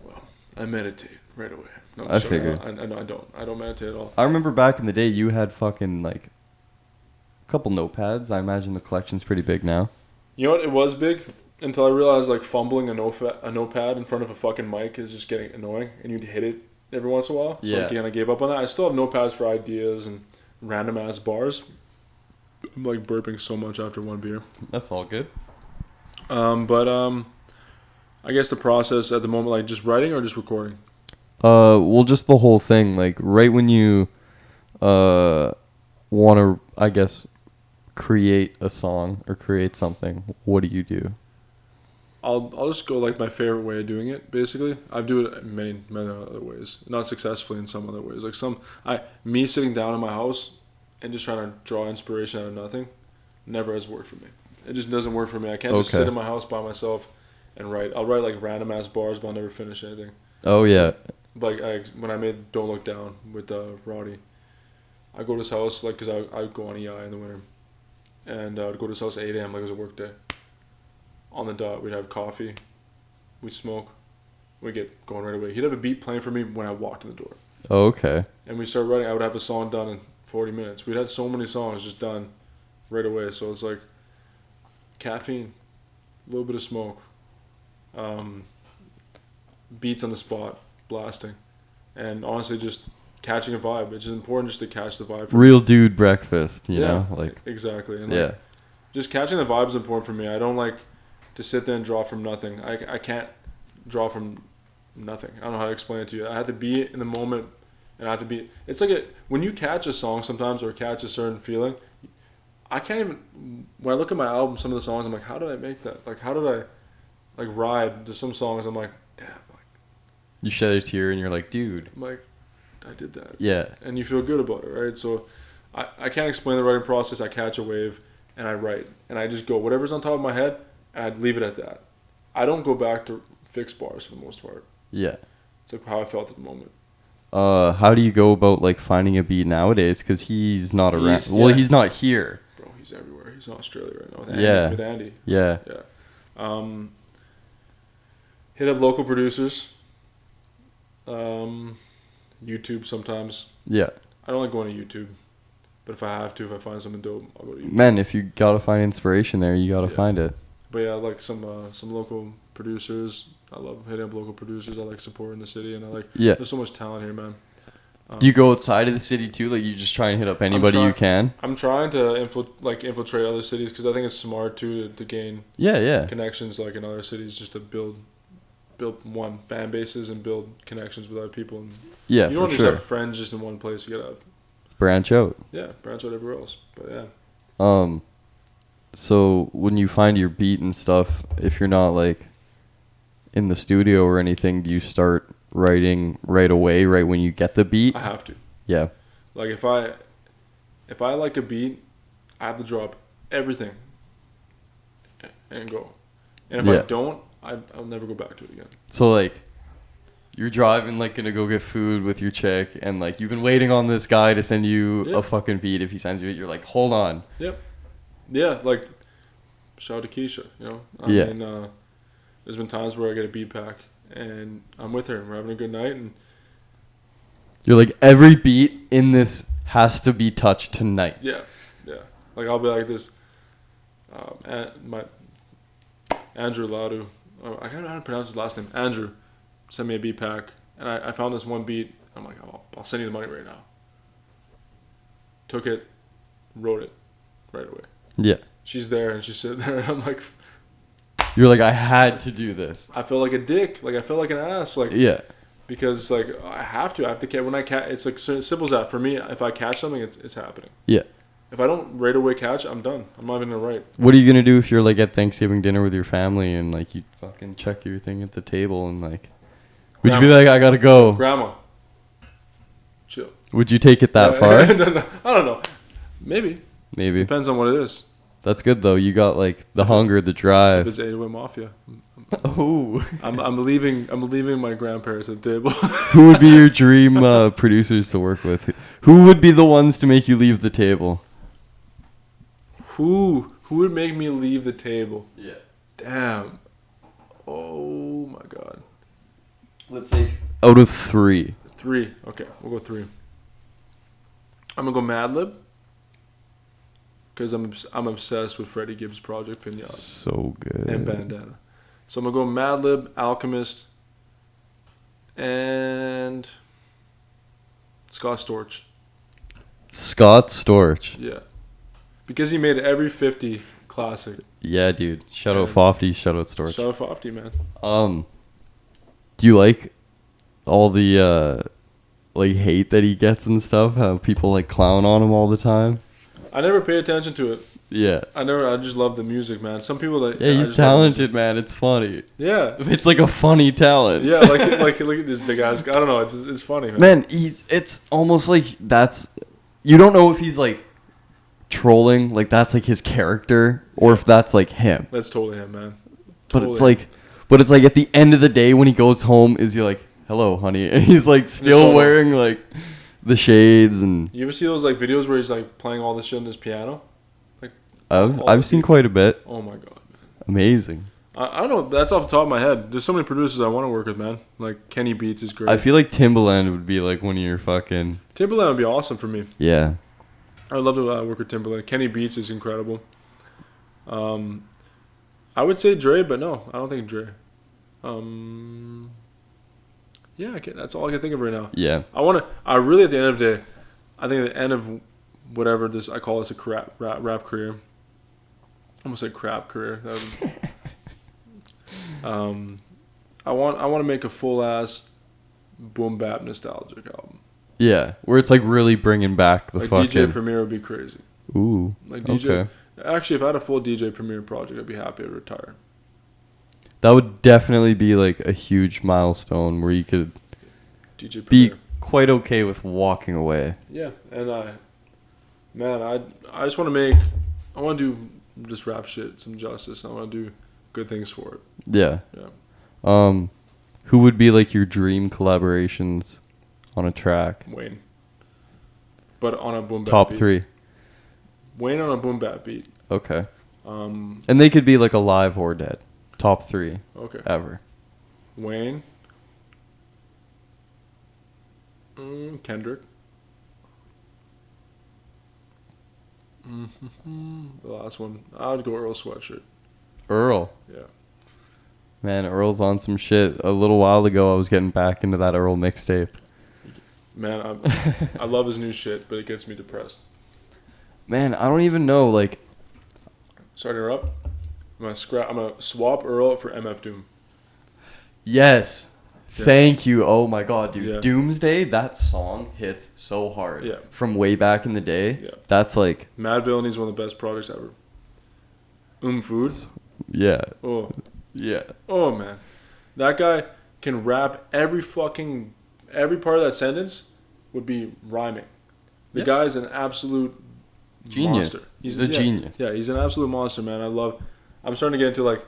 S2: Well, I meditate right away. No,
S1: I figured.
S2: I don't. I don't meditate at all.
S1: I remember back in the day, you had fucking like a couple notepads. I imagine the collection's pretty big now.
S2: You know what? It was big until I realized like fumbling a notepad in front of a fucking mic is just getting annoying, and you'd hit it every once in a while. So
S1: Yeah.
S2: again, I gave up on that. I still have notepads for ideas and random ass bars. I'm like burping so much after one beer.
S1: That's all good.
S2: But I guess the process at the moment, like just writing or just recording.
S1: Well, just the whole thing. Like right when you want to, I guess, create a song or create something, what do you do?
S2: I'll just go like my favorite way of doing it. Basically, I do it in many other ways. Not successfully in some other ways. Like me sitting down in my house and just trying to draw inspiration out of nothing never has worked for me. It just doesn't work for me. I can't just sit in my house by myself and write. I'll write like random ass bars, but I'll never finish anything.
S1: Oh yeah.
S2: Like when I made "Don't Look Down" with Roddy, I go to his house like because I would go on EI in the winter, and I would go to his house at 8 a.m. like it was a work day. On the dot, we'd have coffee, we'd smoke, we'd get going right away. He'd have a beat playing for me when I walked in the door.
S1: Oh, okay.
S2: And we started writing. I would have a song done in 40 minutes. We'd had so many songs just done right away. So it's like caffeine, a little bit of smoke, beats on the spot, blasting, and honestly just catching a vibe. It's just important just to catch the vibe.
S1: Real dude breakfast, you know? Like
S2: exactly. And
S1: yeah.
S2: Just catching the vibe is important for me. I don't like to sit there and draw from nothing. I can't draw from nothing. I don't know how to explain it to you. I have to be in the moment, and I have to be. It's like when you catch a song sometimes or catch a certain feeling. I can't even. When I look at my album, some of the songs, I'm like, how did I make that? Like, how did I, like, ride to some songs? I'm like, damn. Like,
S1: You shed a tear and you're like, dude.
S2: I'm like, I did that.
S1: Yeah.
S2: And you feel good about it, right? So, I can't explain the writing process. I catch a wave, and I write, and I just go whatever's on top of my head. And I'd leave it at that. I don't go back to fixed bars for the most part.
S1: Yeah.
S2: It's like how I felt at the moment.
S1: How do you go about like finding a beat nowadays? Because he's not around. Well, he's not here.
S2: Bro, he's everywhere. He's in Australia right now with Andy.
S1: Yeah.
S2: Yeah. Hit up local producers. YouTube sometimes.
S1: Yeah.
S2: I don't like going to YouTube. But if I have to, if I find something dope, I'll go to YouTube.
S1: Man, if you gotta find inspiration there, you gotta find it.
S2: But yeah, I like some local producers. I love hitting up local producers. I like supporting the city, and I like.
S1: Yeah.
S2: There's so much talent here, man.
S1: Do you go outside of the city too? Like you just try and hit up anybody you can?
S2: I'm trying to infiltrate other cities because I think it's smart to gain connections like in other cities just to build one fan bases and build connections with other people. And
S1: yeah,
S2: you don't just have friends just in one place. You gotta
S1: branch out.
S2: Yeah, branch out everywhere else. But yeah.
S1: So when you find your beat and stuff, if you're not like in the studio or anything, do you start writing right away, right when you get the beat?
S2: I have to.
S1: Yeah.
S2: Like if I like a beat, I have to drop everything and go. And if I don't, I'll never go back to it again.
S1: So like you're driving like gonna go get food with your chick and like you've been waiting on this guy to send you a fucking beat. If he sends you it, you're like, hold on.
S2: Yep. Yeah, like shout out to Keisha, you know? I mean, there's been times where I get a beat pack and I'm with her and we're having a good night. And
S1: You're like, every beat in this has to be touched tonight.
S2: yeah. Like I'll be like this. My Andrew Laudu, I don't know how to pronounce his last name. Andrew sent me a beat pack, and I found this one beat. I'm like, I'll send you the money right now. Took it, wrote it right away.
S1: Yeah.
S2: She's there and she's sitting there. And I'm like,
S1: You're like, I had to do this.
S2: I feel like a dick. Like I feel like an ass. Like
S1: Yeah.
S2: because like I have to catch when I catch. It's like so simple as that for me. If I catch something, it's happening.
S1: Yeah.
S2: If I don't right away catch, I'm done. I'm not even gonna write.
S1: What are you gonna do if you're like at Thanksgiving dinner with your family and like you fucking check your thing at the table and like, would you be like, I gotta go?
S2: Grandma, chill.
S1: Would you take it that far?
S2: I don't know. Maybe.
S1: Maybe.
S2: Depends on what it is.
S1: That's good though. You got like the hunger, the
S2: If
S1: drive.
S2: it's 808 Mafia.
S1: Oh.
S2: I'm leaving my grandparents at the table.
S1: Who would be your dream producers to work with? Who would be the ones to make you leave the table?
S2: Who would make me leave the table?
S1: Yeah.
S2: Damn. Oh my god.
S1: Let's say out of 3.
S2: 3. Okay, we'll go 3. I'm gonna go Madlib. Because I'm obsessed with Freddie Gibbs' Project Pinata.
S1: So good.
S2: And Bandana. So I'm going to go Madlib, Alchemist, and Scott Storch.
S1: Scott Storch.
S2: Yeah. Because he made every 50 classic.
S1: Yeah, dude. Shout out Fofty. Shout out Storch.
S2: Shout out Fofty, man.
S1: Do you like all the like hate that he gets and stuff? How people like clown on him all the time?
S2: I never pay attention to it.
S1: Yeah.
S2: I just love the music, man. Some people that
S1: Yeah, he's talented, man. It's funny.
S2: Yeah.
S1: It's like a funny talent.
S2: Yeah, like look at this big ass. I don't know. It's funny, man.
S1: Man, it's almost like that's, you don't know if he's like trolling, like that's like his character, or if that's like him.
S2: That's totally him, man.
S1: But
S2: Totally
S1: it's like at the end of the day when he goes home, is he like, "Hello, honey," and he's like still wearing like the shades and.
S2: You ever see those like videos where he's like playing all this shit on his piano? Like
S1: I've seen quite a bit.
S2: Oh my god, man.
S1: Amazing.
S2: I don't know. That's off the top of my head. There's so many producers I want to work with, man. Like Kenny Beats is great.
S1: I feel like Timbaland would be like one of your fucking.
S2: Timbaland would be awesome for me.
S1: Yeah.
S2: I would love to work with Timbaland. Kenny Beats is incredible. I would say Dre, but no, I don't think Dre. Yeah, that's all I can think of right now.
S1: Yeah.
S2: I really, at the end of the day, I think at the end of whatever this, I call this a rap career. I almost said crap career. I want to make a full ass boom bap nostalgic album.
S1: Yeah, where it's like really bringing back the
S2: like
S1: fucking.
S2: DJ Premier would be crazy.
S1: Ooh.
S2: Like DJ.
S1: Okay.
S2: Actually, if I had a full DJ Premier project, I'd be happy to retire.
S1: That would definitely be like a huge milestone where you could
S2: DJ
S1: be
S2: Premier.
S1: quite okay with walking away.
S2: Yeah, and I just want to do just rap shit some justice. I want to do good things for it.
S1: Yeah.
S2: Yeah.
S1: Who would be like your dream collaborations on a track?
S2: Wayne. But on a boom bap
S1: Top
S2: beat.
S1: 3.
S2: Wayne on a boom bap beat.
S1: Okay. And they could be like alive or dead. Top 3.
S2: Okay.
S1: Ever.
S2: Wayne. Kendrick. The last one. I would go Earl Sweatshirt.
S1: Earl.
S2: Yeah.
S1: Man, Earl's on some shit. A little while ago, I was getting back into that Earl mixtape.
S2: Man, I love his new shit, but it gets me depressed.
S1: Man, I don't even know, like...
S2: Sorry to interrupt. I'm gonna swap Earl for MF Doom.
S1: Yes.
S2: Yeah.
S1: Thank you. Oh my god, dude.
S2: Yeah.
S1: Doomsday, that song hits so hard.
S2: Yeah.
S1: From way back in the day.
S2: Yeah.
S1: That's like...
S2: Mad Villainy is one of the best projects ever. Food.
S1: Yeah.
S2: Oh.
S1: Yeah.
S2: Oh, man. That guy can rap every part of that sentence would be rhyming. The guy's an absolute
S1: genius.
S2: monster.
S1: He's a genius.
S2: Yeah, he's an absolute monster, man. I'm starting to get into like,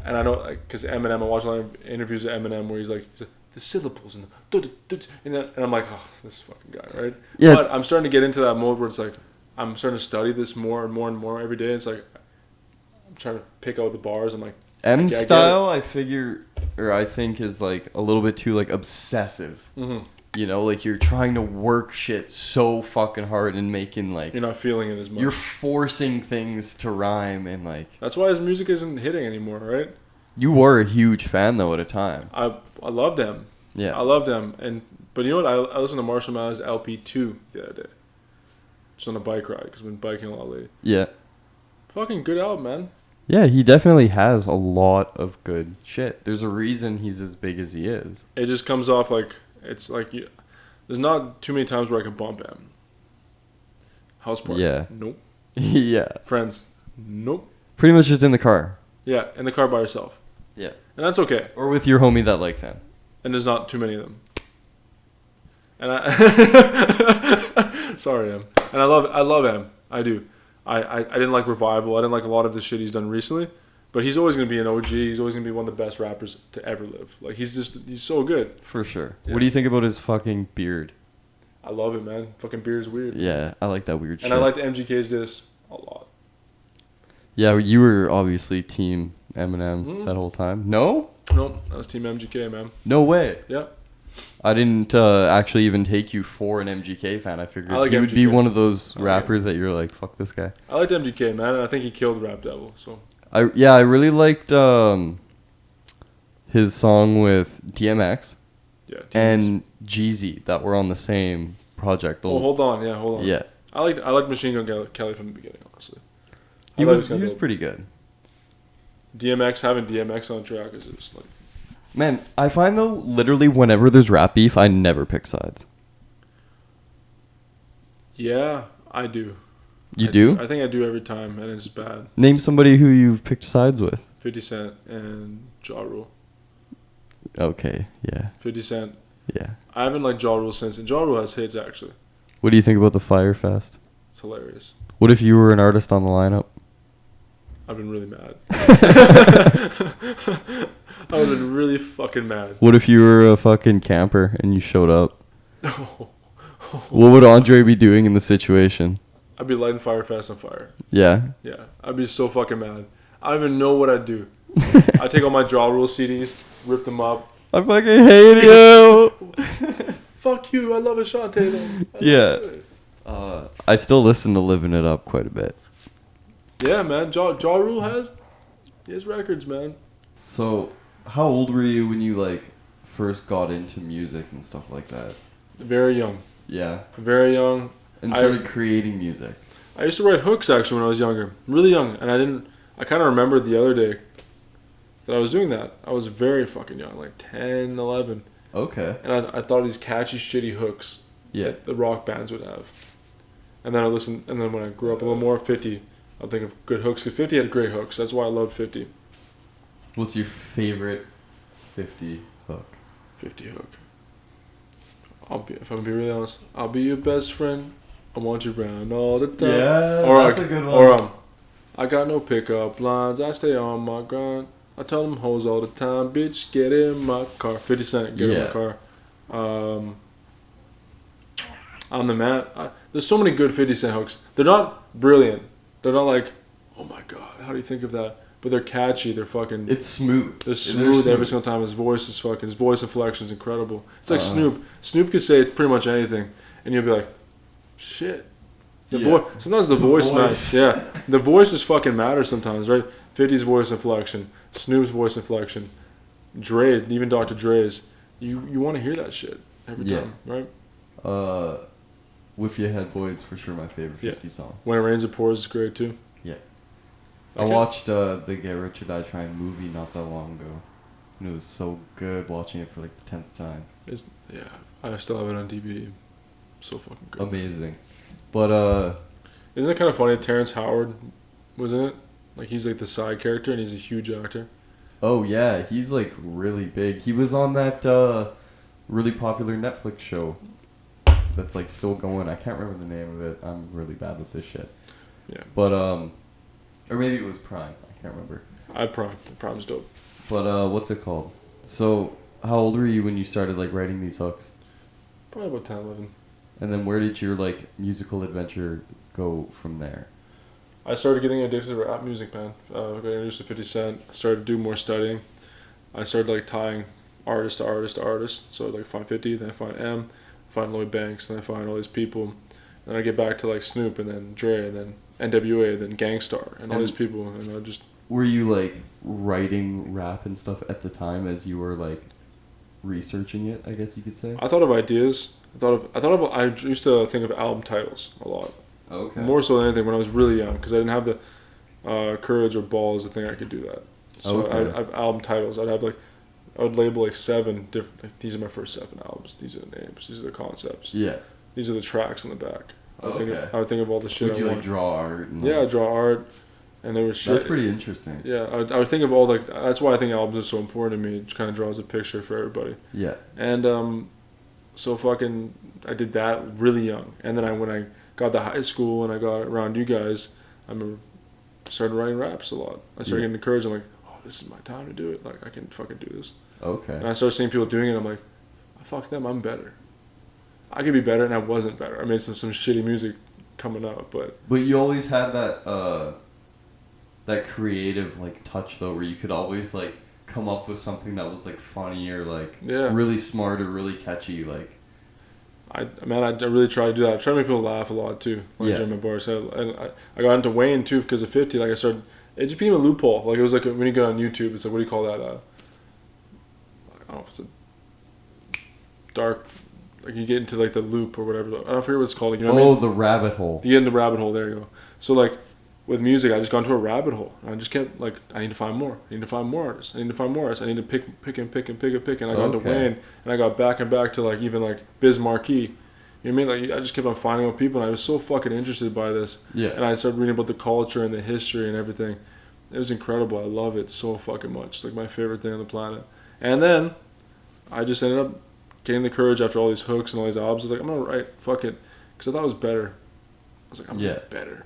S2: and I know, because Eminem, I watch a lot of interviews of Eminem where he's like the syllables and and I'm like, oh, this fucking guy, right?
S1: Yeah.
S2: But I'm starting to get into that mode where it's like, I'm starting to study this more and more and more every day. It's like, I'm trying to pick out the bars. I'm like,
S1: M style, I figure or I think is like a little bit too like obsessive.
S2: Mm-hmm.
S1: You know, like you're trying to work shit so fucking hard and making like
S2: You're not feeling it as much.
S1: you're forcing things to rhyme and like.
S2: That's why his music isn't hitting anymore, right?
S1: You were a huge fan though at a time.
S2: I loved him.
S1: Yeah.
S2: I loved him, but you know what? I listened to Marshall Mathers LP2 the other day, just on a bike ride because I've been biking a lot lately.
S1: Yeah.
S2: Fucking good album, man.
S1: Yeah, he definitely has a lot of good shit. There's a reason he's as big as he is.
S2: It just comes off like it's like there's not too many times where I can bump him. House party.
S1: Yeah.
S2: Nope.
S1: Yeah.
S2: Friends. Nope.
S1: Pretty much just in the car.
S2: Yeah, in the car by yourself.
S1: Yeah.
S2: And that's okay.
S1: Or with your homie that likes him.
S2: And there's not too many of them. And sorry, Em. And I love him. I do. I didn't like Revival. I didn't like a lot of the shit he's done recently. But he's always going to be an OG. He's always going to be one of the best rappers to ever live. Like, he's so good.
S1: For sure.
S2: Yeah.
S1: What do you think about his fucking beard?
S2: I love it, man. Fucking beard's weird.
S1: Yeah, I like that weird shit.
S2: And I liked MGK's diss a lot.
S1: Yeah, you were obviously team Eminem that whole time. No?
S2: Nope, that was Team MGK, man.
S1: No way.
S2: Yeah.
S1: I didn't actually even take you for an MGK fan. I figured
S2: I like
S1: he would be
S2: MGK.
S1: one of those
S2: I like
S1: rappers that you're like, fuck this guy.
S2: I liked MGK, man, and I think he killed Rap Devil. So
S1: I really liked his song with DMX
S2: yeah.
S1: and Jeezy that were on the same project.
S2: Oh, hold on.
S1: Yeah.
S2: I liked Machine Gun Kelly from the beginning, honestly.
S1: He was pretty good.
S2: DMX, having DMX on track is just like...
S1: Man, I find though, literally whenever there's rap beef, I never pick sides.
S2: Yeah, I do.
S1: You do?
S2: I think I do every time, and it's bad.
S1: Name somebody who you've picked sides with.
S2: 50 Cent and Ja Rule.
S1: Okay, yeah.
S2: 50 Cent.
S1: Yeah.
S2: I haven't liked Ja Rule since, and Ja Rule has hits, actually.
S1: What do you think about the Fire Fest?
S2: It's hilarious.
S1: What if you were an artist on the lineup?
S2: I've been really mad. I would have been really fucking mad.
S1: What if you were a fucking camper and you showed up? What would Andre be doing in the situation?
S2: I'd be lighting Fire Fest on fire.
S1: Yeah.
S2: Yeah, I'd be so fucking mad. I don't even know what I'd do. I'd take all my Ja Rule CDs, rip them up.
S1: I fucking hate you.
S2: Fuck you, I love Ashanti though.
S1: Yeah. I still listen to Living It Up quite a bit.
S2: Yeah, man. Ja Rule has his records, man.
S1: So, how old were you when you like first got into music and stuff like that?
S2: Very young.
S1: Yeah.
S2: Very young.
S1: And started creating music.
S2: I used to write hooks actually when I was younger. Really young. And I kind of remembered the other day that I was doing that. I was very fucking young, like 10, 11.
S1: Okay.
S2: And I thought of these catchy, shitty hooks that the rock bands would have. And then and then when I grew up a little more, 50, I'll think of good hooks. Because 50 had great hooks. That's why I loved 50.
S1: What's your favorite 50 hook?
S2: 50 hook. If I'm gonna be really honest, I'll be your best friend. I want you around all the time.
S1: Yeah, that's a good one.
S2: Or I got no pickup lines. I stay on my grind. I tell them hoes all the time, bitch, get in my car. 50 Cent, get in my car. I'm the man. There's so many good 50 Cent hooks. They're not brilliant. They're not like, oh my god, how do you think of that? But they're catchy. They're fucking.
S1: It's smooth.
S2: They're smooth every single time. His voice inflection is incredible. It's like Snoop. Snoop could say pretty much anything, and you'll be like, shit. Sometimes the voice matters. Yeah, the voice just fucking matters sometimes, right? 50's voice inflection, Snoop's voice inflection, Dre, even Dr. Dre's. You want to hear that shit every time, right?
S1: Whip Your Head Boy is for sure my favorite 50 song.
S2: When It Rains It Pours is great too.
S1: Yeah.
S2: Okay.
S1: I watched the Get Rich or Die Trying movie not that long ago. And it was so good watching it for like the 10th time.
S2: I still have it on DVD. So fucking good.
S1: Amazing. But
S2: isn't it kind of funny that Terrence Howard was in it? Like he's like the side character and he's a huge actor.
S1: Oh yeah, he's like really big. He was on that really popular Netflix show that's like still going. I can't remember the name of it. I'm really bad with this shit.
S2: Yeah.
S1: But or maybe it was Prime. I can't remember.
S2: Prime's dope.
S1: But what's it called? So how old were you when you started like writing these hooks?
S2: Probably about 10, 11.
S1: And then where did your like musical adventure go from there?
S2: I started getting addicted to rap music, man. I got introduced to 50 Cent. Started to do more studying. I started like tying artist to artist to artist. So I'd like find 50, then I find M, find Lloyd Banks, then I find all these people. Then I get back to like Snoop and then Dre and then NWA, then Gangstar and all these people, and I just.
S1: Were you like writing rap and stuff at the time as you were like researching it? I guess you could say.
S2: I thought of ideas. I used to think of album titles a lot.
S1: Okay.
S2: More so than anything when I was really young, because I didn't have the courage or balls to think I could do that. So
S1: Okay.
S2: I'd have album titles. I would label like 7 different. Like, these are my first 7 albums. These are the names. These are the concepts.
S1: Yeah.
S2: These are the tracks on the back. I would think of all the shit.
S1: Would you like draw art? And
S2: Yeah, I draw art, and there was shit.
S1: That's pretty interesting.
S2: Yeah, I would think of all like. That's why I think albums are so important to me. It kind of draws a picture for everybody.
S1: Yeah.
S2: And so fucking, I did that really young, and then when I got to high school and I got around you guys, I remember started writing raps a lot. I started getting encouraged. I'm like, oh, this is my time to do it. Like, I can fucking do this.
S1: Okay.
S2: And I started seeing people doing it. I'm like, oh, fuck them. I'm better. I could be better, and I wasn't better. I made some shitty music coming up, but
S1: you always had that creative like touch though, where you could always like come up with something that was like funny or like really smart or really catchy. Like
S2: I really try to do that. I try to make people laugh a lot too. Like during my bars, and I got into Wayne too because of 50. Like I started, it just became a loophole. Like it was like when you go on YouTube, it's like, what do you call that? I don't know if it's a dark. Like you get into like the loop or whatever. I don't forget what it's called. Like, you know what I mean?
S1: The rabbit hole.
S2: You get in the rabbit hole. There you go. So like with music, I just got into a rabbit hole. And I just kept like, I need to find more. I need to find more artists. I need to find more artists. I need to pick. And I got into Wayne, and I got back and back to like even like Biz Marquee. You know what I mean? Like I just kept on finding out people, and I was so fucking interested by this.
S1: Yeah.
S2: And I started reading about the culture and the history and everything. It was incredible. I love it so fucking much. It's like my favorite thing on the planet. And then I just ended up getting the courage after all these hooks and all these albums. I was like, I'm gonna write, fuck it, because I thought it was better. I was like, I'm better.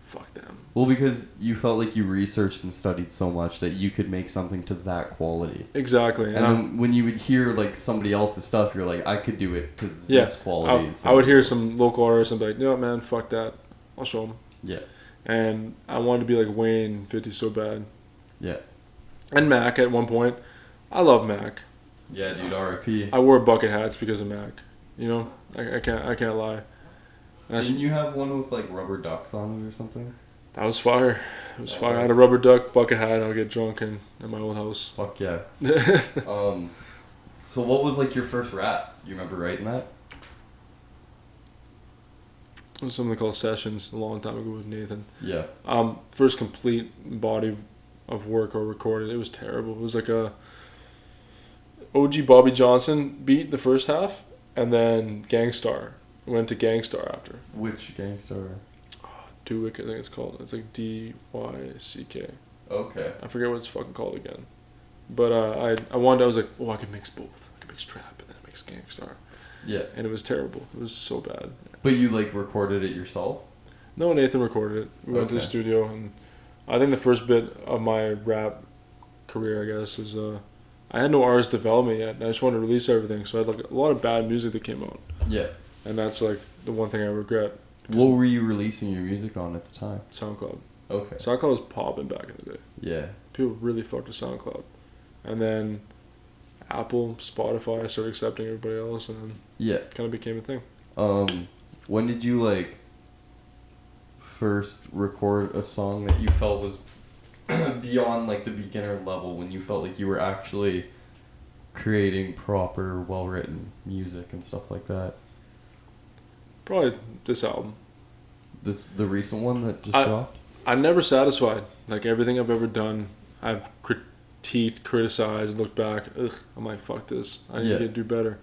S2: Fuck them.
S1: Well, because you felt like you researched and studied so much that you could make something to that quality.
S2: Exactly.
S1: And then when you would hear like somebody else's stuff, you're like, I could do it to this quality.
S2: I would hear some local artists and be like, no, man, fuck that. I'll show them.
S1: Yeah.
S2: And I wanted to be like Wayne 50 so bad.
S1: Yeah.
S2: And Mac at one point. I love Mac.
S1: Yeah, dude, R.I.P.
S2: I wore bucket hats because of Mac. You know, I can't lie. And
S1: Didn't you have one with like rubber ducks on it or something?
S2: That was fire. It was fire. I had a rubber duck bucket hat. And I would get drunk in my old house.
S1: Fuck yeah. So what was like your first rap? You remember writing that?
S2: It was something called Sessions a long time ago with Nathan.
S1: Yeah.
S2: First complete body of work or recorded. It was terrible. It was like a OG Bobby Johnson beat the first half, and then Gangstar. Went to Gangstar after.
S1: Which Gangstar?
S2: Dyck, I think it's called. It's like D-Y-C-K.
S1: Okay.
S2: I forget what it's fucking called again. But I wanted. I was like, oh, I could mix both. I could mix trap and then mix Gangstar.
S1: Yeah.
S2: And it was terrible. It was so bad.
S1: But you like recorded it yourself?
S2: No, Nathan recorded it. We went to the studio, and I think the first bit of my rap career, I guess, is I had no artist development yet, and I just wanted to release everything. So I had like a lot of bad music that came out. Yeah. And that's like the one thing I regret.
S1: What were you releasing your music on at the time?
S2: SoundCloud.
S1: Okay.
S2: SoundCloud was popping back in the day.
S1: Yeah.
S2: People really fucked with SoundCloud. And then Apple, Spotify started accepting everybody else, and then it kind of became a thing.
S1: When did you like first record a song that you felt was beyond like the beginner level, when you felt like you were actually creating proper, well-written music and stuff like that?
S2: Probably this album.
S1: The recent one that just dropped?
S2: I'm never satisfied. Like everything I've ever done, I've critiqued, criticized, looked back. I'm like, fuck this. I need to do better.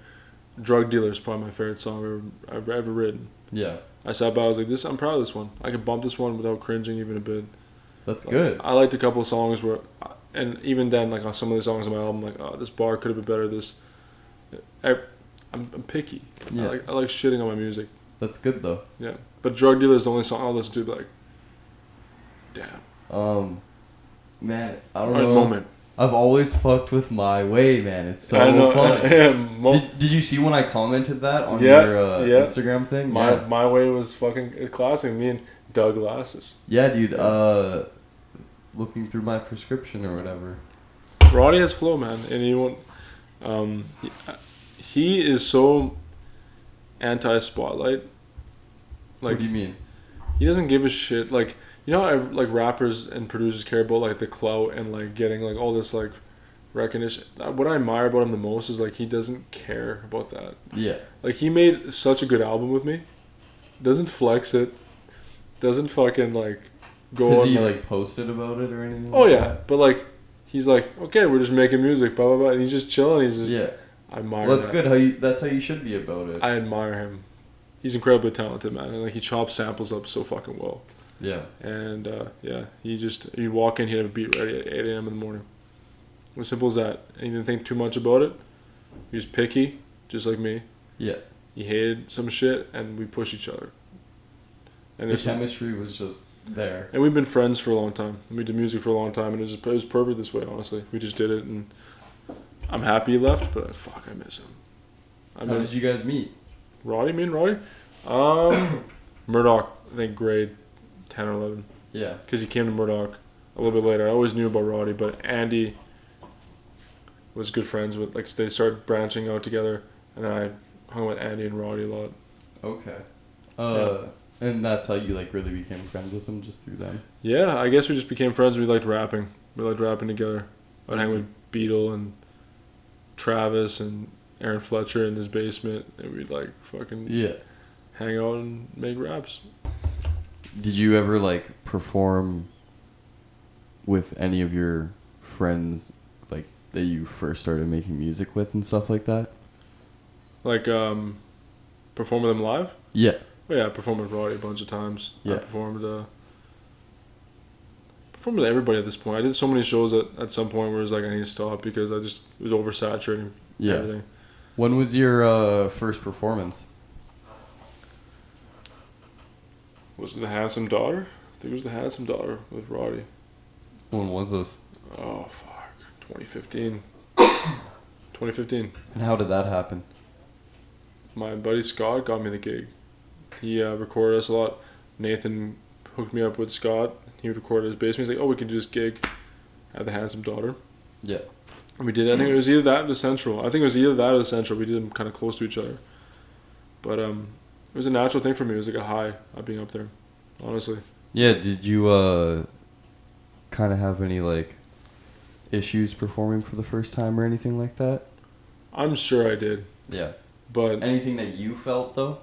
S2: Drug Dealer is probably my favorite song I've ever written. Yeah. I sat by, I was like, I'm proud of this one. I could bump this one without cringing even a bit.
S1: That's good.
S2: I liked a couple of songs where, and even then, like on some of the songs on my album, like, oh, this bar could have been better. I'm picky. Yeah. I like shitting on my music.
S1: That's good though.
S2: Yeah. But Drug Dealer is the only song I'll listen to, like, damn.
S1: Man, I don't know.
S2: Moment.
S1: I've always fucked with My Way, man. It's so funny. Did you see when I commented that on your Instagram thing?
S2: My Way was fucking classic. Me and Doug Lasses.
S1: Yeah, dude. Looking through my prescription or whatever.
S2: Roddy has flow, man, and he won't. He is so anti-spotlight. Like,
S1: what do you mean?
S2: He doesn't give a shit. Like, you know how like rappers and producers care about like the clout and like getting like all this like recognition. What I admire about him the most is like he doesn't care about that.
S1: Yeah.
S2: Like, he made such a good album with me. Doesn't flex it. Doesn't fucking like go.
S1: Has
S2: on,
S1: he like posted about it or anything?
S2: Oh
S1: like
S2: yeah,
S1: that?
S2: but like he's like, okay, we're just making music, blah blah blah, and he's just chilling. He's just,
S1: Yeah.
S2: I admire.
S1: Well, that's
S2: that.
S1: good. That's how you should be about it.
S2: I admire him. He's incredibly talented, man, and like he chops samples up so fucking well.
S1: Yeah.
S2: And yeah, you walk in, he'd have a beat ready at 8 a.m. in the morning. As simple as that. And he didn't think too much about it. He was picky, just like me.
S1: Yeah.
S2: He hated some shit, and we pushed each other. And
S1: The chemistry was just there.
S2: And we've been friends for a long time. We did music for a long time, and it was perfect this way, honestly. We just did it, and I'm happy he left, but fuck, I miss him.
S1: How did you guys meet?
S2: Roddy, me and Roddy? Murdoch, I think grade 10 or 11.
S1: Yeah.
S2: Because he came to Murdoch a little bit later. I always knew about Roddy, but Andy was good friends with, like, they started branching out together, and then I hung with Andy and Roddy a lot.
S1: Okay.
S2: Yeah.
S1: And that's how you like really became friends with him, just through them?
S2: Yeah, I guess we just became friends. We liked rapping. We liked rapping together. I'd hang with Beetle and Travis and Aaron Fletcher in his basement, and we'd like fucking hang out and make raps.
S1: Did you ever like perform with any of your friends like that you first started making music with and stuff like that?
S2: Like perform with them live?
S1: Yeah.
S2: Oh yeah, I performed with Roddy a bunch of times.
S1: Yeah.
S2: I performed with everybody at this point. I did so many shows at some point where it was like I need to stop because it was oversaturating.
S1: Yeah.
S2: Everything.
S1: When was your first performance?
S2: Was it The Handsome Daughter? I think it was The Handsome Daughter with Roddy.
S1: When was this?
S2: Oh fuck, 2015. 2015.
S1: And how did that happen?
S2: My buddy Scott got me the gig. He recorded us a lot. Nathan hooked me up with Scott. He would record at his basement. He's like, oh, we can do this gig at The Handsome Daughter.
S1: Yeah.
S2: And we did it. I think it was either that or the Central. I think it was either that or the Central. We did them kind of close to each other. But it was a natural thing for me. It was like a high of being up there, honestly.
S1: Yeah, did you kind of have any like issues performing for the first time or anything like that?
S2: I'm sure I did.
S1: Yeah.
S2: But
S1: anything that you felt though?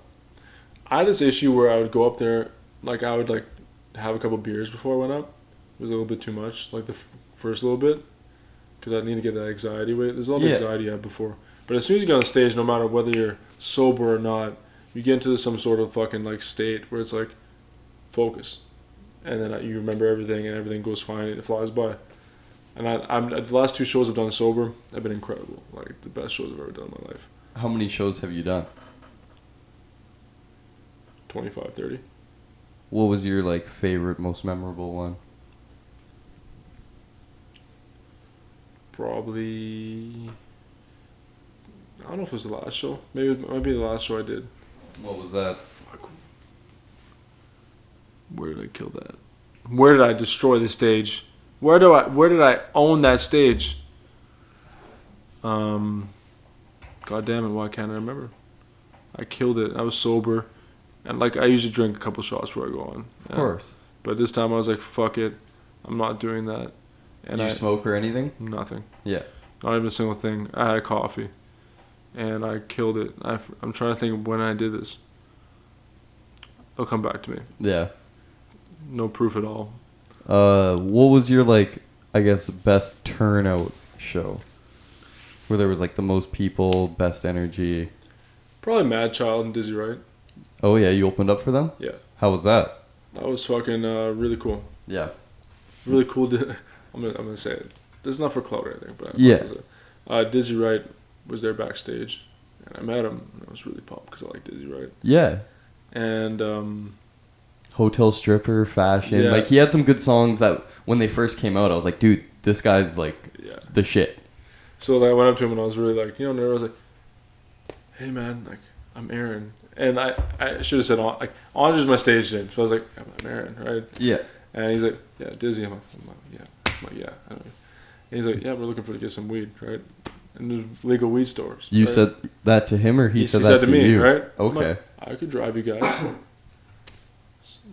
S2: I had this issue where I would go up there, like I would like have a couple beers before I went up. It was a little bit too much, like the first little bit, because I need to get that anxiety weight. There's a lot of anxiety I had before. But as soon as you get on stage, no matter whether you're sober or not, you get into some sort of fucking like state where it's like focus, and then you remember everything and everything goes fine and it flies by. And I'm the last 2 shows I've done sober have been incredible, like the best shows I've ever done in my life.
S1: How many shows have you done?
S2: 25, 30.
S1: What was your like favorite, most memorable one?
S2: Probably, I don't know if it was the last show. Maybe it might be the last show I did.
S1: What was that?
S2: Fuck. Where did I kill that? Where did I destroy the stage? Where did I own that stage? God damn it! Why can't I remember? I killed it. I was sober, and like I usually drink a couple shots before I go on.
S1: Of course.
S2: But this time I was like, fuck it, I'm not doing that. And
S1: Did you smoke or anything?
S2: Nothing.
S1: Yeah.
S2: Not even a single thing. I had a coffee, and I killed it. I'm trying to think of when I did this. It'll come back to me.
S1: Yeah.
S2: No proof at all.
S1: What was your like, I guess, best turnout show? Where there was like the most people, best energy.
S2: Probably Mad Child and Dizzy Wright.
S1: Oh yeah, you opened up for them?
S2: Yeah.
S1: How was that?
S2: That was fucking really cool.
S1: Yeah.
S2: Really cool. I'm gonna say it. This is not for clout or anything, but Dizzy Wright was there backstage, and I met him, and I was really pumped because I like Dizzy Wright.
S1: Yeah.
S2: And
S1: Hotel Stripper, Fashion.
S2: Yeah.
S1: Like he had some good songs that when they first came out, I was like, dude, this guy's like the shit.
S2: So I went up to him and I was really like, nervous. I was like, hey man, like I'm Aaron. And I should have said, like, Andre's my stage name. So I was like, I'm Aaron, right?
S1: Yeah.
S2: And he's like, yeah, Dizzy. I'm like, yeah. I know. And he's like, yeah, we're looking to get some weed, right? In the legal weed stores.
S1: You
S2: right?
S1: said that to him, or he said that to
S2: me,
S1: you?
S2: right?
S1: Okay.
S2: I could drive you guys.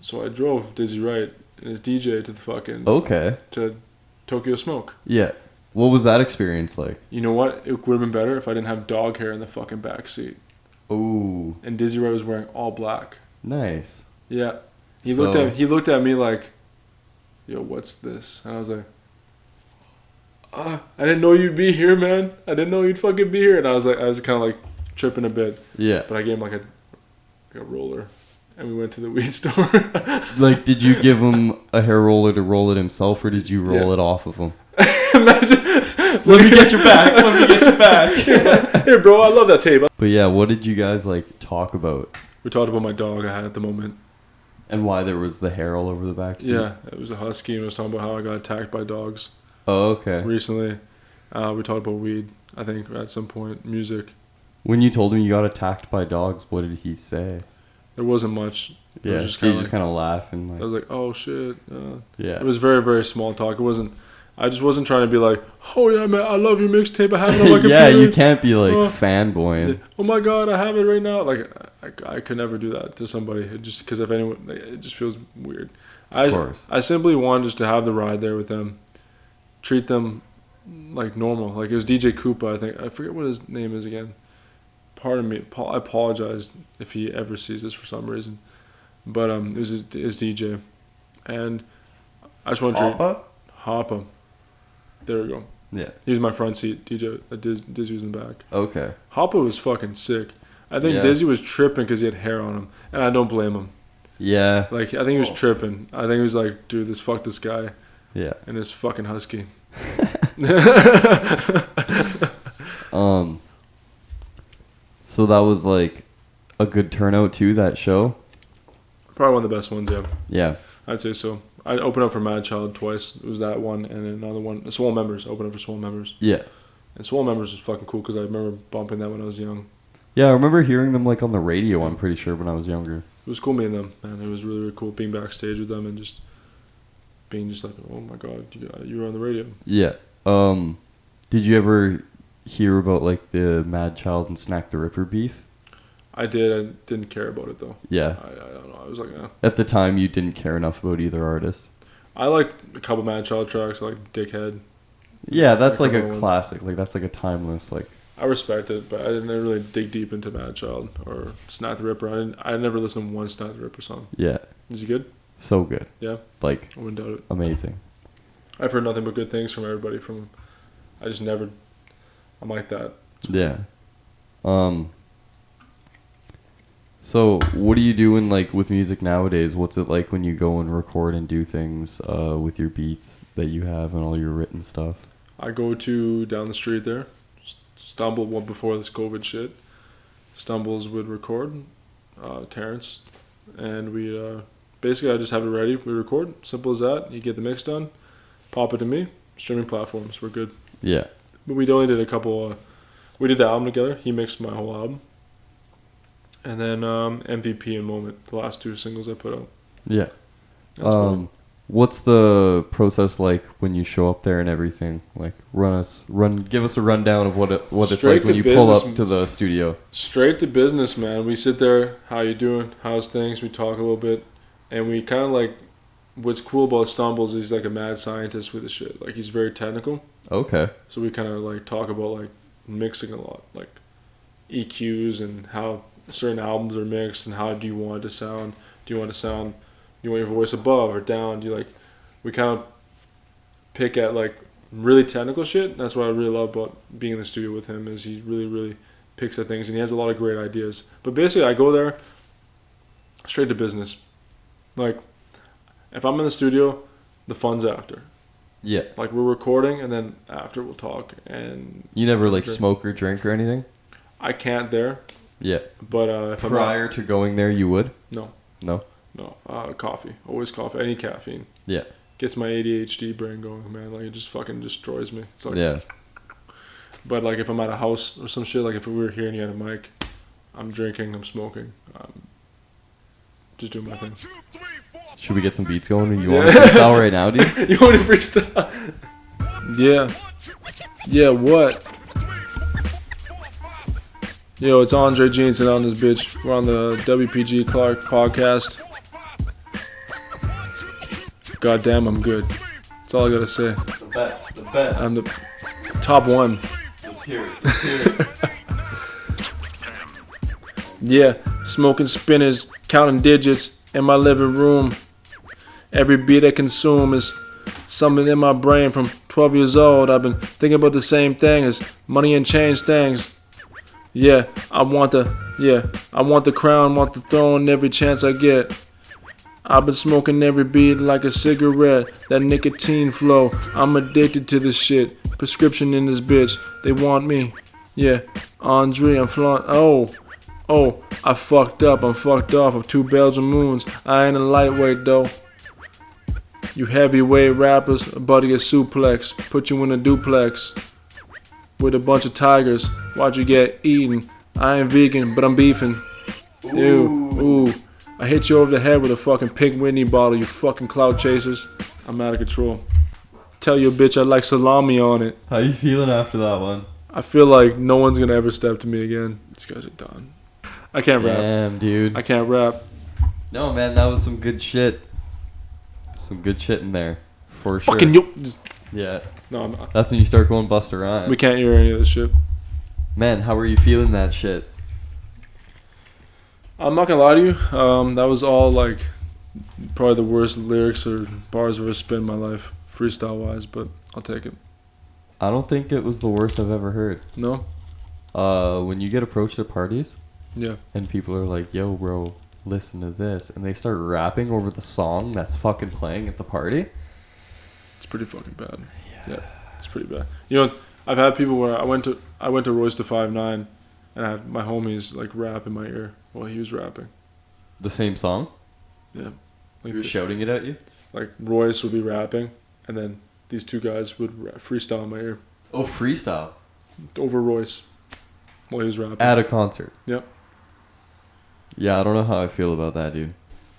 S2: So I drove Dizzy Wright and his DJ to the fucking to Tokyo Smoke.
S1: Yeah. What was that experience like?
S2: You know what? It would have been better if I didn't have dog hair in the fucking back seat.
S1: Ooh.
S2: And Dizzy Wright was wearing all black.
S1: Nice.
S2: Yeah. He looked at me like, yo, what's this? And I was like, I didn't know you'd be here, man. I didn't know you'd fucking be here. And I was kind of like tripping a bit.
S1: Yeah.
S2: But I gave him like a roller. And we went to the weed store.
S1: Like, did you give him a hair roller to roll it himself, or did you roll it off of him?
S2: Imagine.
S1: Let me get your back. Let me get your back.
S2: Here, bro, I love that tape.
S1: But yeah, what did you guys like talk about?
S2: We talked about my dog I had at the moment.
S1: And why there was the hair all over the back seat?
S2: Yeah, it was a husky, and I was talking about how I got attacked by dogs.
S1: Oh, okay.
S2: Recently. We talked about weed, I think, at some point. Music.
S1: When you told him you got attacked by dogs, what did he say?
S2: There wasn't much.
S1: Yeah,
S2: he just
S1: kind of laughing. Like,
S2: I was like, oh, shit.
S1: Yeah.
S2: It was very, very small talk. I just wasn't trying to be like, oh, yeah, man, I love your mixtape. I have it on my computer.
S1: Yeah, you can't be like fanboying.
S2: Oh, my God, I have it right now. Like, I could never do that to somebody. Just because if anyone, it just feels weird.
S1: Of course.
S2: I simply wanted just to have the ride there with them. Treat them like normal. Like, it was DJ Koopa, I think. I forget what his name is again. Pardon me. I apologize if he ever sees this for some reason. But it was his DJ. And I just want to treat... Hoppa. There we go.
S1: Yeah.
S2: He was my front seat. DJ Dizzy was in the back.
S1: Okay.
S2: Hoppa was fucking sick. I think
S1: Yeah.
S2: Dizzy was tripping because he had hair on him. And I don't blame him.
S1: Yeah.
S2: Like, I think he was tripping. I think he was like, dude, fuck this guy.
S1: Yeah.
S2: And this fucking husky.
S1: So that was like a good turnout too, that show?
S2: Probably one of the best ones, yeah.
S1: Yeah.
S2: I'd say so. I opened up for Mad Child twice. It was that one and then another one. Swole Members. I opened up for Swole Members.
S1: Yeah.
S2: And Swole Members was fucking cool because I remember bumping that when I was young.
S1: Yeah, I remember hearing them like on the radio, I'm pretty sure, when I was younger.
S2: It was cool meeting them, man. It was really, really cool being backstage with them and just being just like, oh my God, you were on the radio.
S1: Yeah. Did you ever hear about like the Mad Child and Snack the Ripper beef?
S2: I did. I didn't care about it though.
S1: Yeah.
S2: I don't know. I was like,
S1: At the time, you didn't care enough about either artist.
S2: I liked a couple Mad Child tracks, like Dickhead.
S1: Yeah, that's like a
S2: ones.
S1: classic. Like that's like a timeless like.
S2: I respect it, but I didn't really dig deep into Mad Child or Snack the Ripper. I never listened to one Snack the Ripper song.
S1: Yeah.
S2: Is he good?
S1: So good.
S2: Yeah.
S1: Like.
S2: I wouldn't doubt it.
S1: Amazing.
S2: I've heard nothing but good things from everybody from him. I just never. I'm like that.
S1: Yeah. So what are you doing like with music nowadays? What's it like when you go and record and do things with your beats that you have and all your written stuff?
S2: I go to down the street there. Stumble one before this COVID shit. Stumbles would record, Terrence, and we basically I just have it ready. We record, simple as that. You get the mix done, pop it to me. Streaming platforms, we're good.
S1: Yeah.
S2: But we only did a couple. We did the album together. He mixed my whole album, and then MVP and Moment, the last two singles I put out.
S1: Yeah.
S2: That's fun.
S1: What's the process like when you show up there and everything? Like, give us a rundown of what it's
S2: Straight
S1: like when you pull up to the studio.
S2: Straight to business, man. We sit there. How you doing? How's things? We talk a little bit, and we kind of like. What's cool about Stumbles is he's like a mad scientist with his shit. Like he's very technical.
S1: Okay.
S2: So we kind of like talk about like mixing a lot, like EQs and how certain albums are mixed and how do you want it to sound. Do you want your voice above or down? We kind of pick at like really technical shit. That's what I really love about being in the studio with him is he really, really picks at things and he has a lot of great ideas. But basically I go there straight to business. Like if I'm in the studio, the fun's after.
S1: Yeah.
S2: Like we're recording and then after we'll talk and
S1: you never like smoke or drink or anything?
S2: I can't there.
S1: Yeah.
S2: But if
S1: prior to going there you would?
S2: No. Coffee. Always coffee. I need caffeine.
S1: Yeah.
S2: Gets my ADHD brain going, man. Like it just fucking destroys me. It's like,
S1: yeah.
S2: But like if I'm at a house or some shit, like if we were here and you had a mic, I'm drinking, I'm smoking, just doing my thing.
S1: Should we get some beats going? You want to freestyle right now, dude?
S2: You want to freestyle? Yeah. Yeah, what? Yo, it's Andre Jeanson on this bitch. We're on the WPG Clark podcast. Goddamn, I'm good. That's all I gotta say.
S1: The best. The best.
S2: I'm the top one.
S1: Let's hear it. Let's hear it.
S2: Yeah, smoking spinners, counting digits in my living room. Every beat I consume is something in my brain. From 12 years old, I've been thinking about the same thing as money and change things. Yeah, I want the crown, want the throne every chance I get. I've been smoking every beat like a cigarette, that nicotine flow. I'm addicted to this shit. Prescription in this bitch, they want me. Yeah, Andre, I'm flaunt. Oh, I fucked up. I'm fucked off of 2 Belgian moons. I ain't a lightweight though. You heavyweight rappers about to get suplex. Put you in a duplex with a bunch of tigers. Watch you get eaten. I ain't vegan, but I'm beefing. Ooh. I hit you over the head with a fucking Pink Whitney bottle, you fucking cloud chasers. I'm out of control. Tell your bitch I like salami on it.
S1: How you feeling after that one?
S2: I feel like no one's gonna ever step to me again. These guys are done. I can't rap.
S1: Damn, dude.
S2: I can't rap.
S1: No, man, that was some good shit. Some good shit in there. For sure.
S2: Fucking yo.
S1: Yeah.
S2: No, I'm not.
S1: That's when you start going Busta Rhymes.
S2: We can't hear any of this shit.
S1: Man, how were you feeling that shit?
S2: I'm not gonna lie to you. That was all like probably the worst lyrics or bars I've ever spit in my life, freestyle wise. But I'll take it.
S1: I don't think it was the worst I've ever heard.
S2: No.
S1: When you get approached at parties,
S2: Yeah.
S1: and people are like, "Yo, bro, listen to this," and they start rapping over the song that's fucking playing at the party.
S2: It's pretty fucking bad. Yeah. It's pretty bad. You know, I've had people where I went to Royce to 5'9", and I had my homies like rap in my ear while he was rapping.
S1: The same song?
S2: Yeah.
S1: He was shouting it at you?
S2: Like Royce would be rapping, and then these 2 guys would freestyle in my ear
S1: Oh, freestyle.
S2: over Royce while he was rapping.
S1: At a concert.
S2: Yep.
S1: Yeah, I don't know how I feel about that, dude.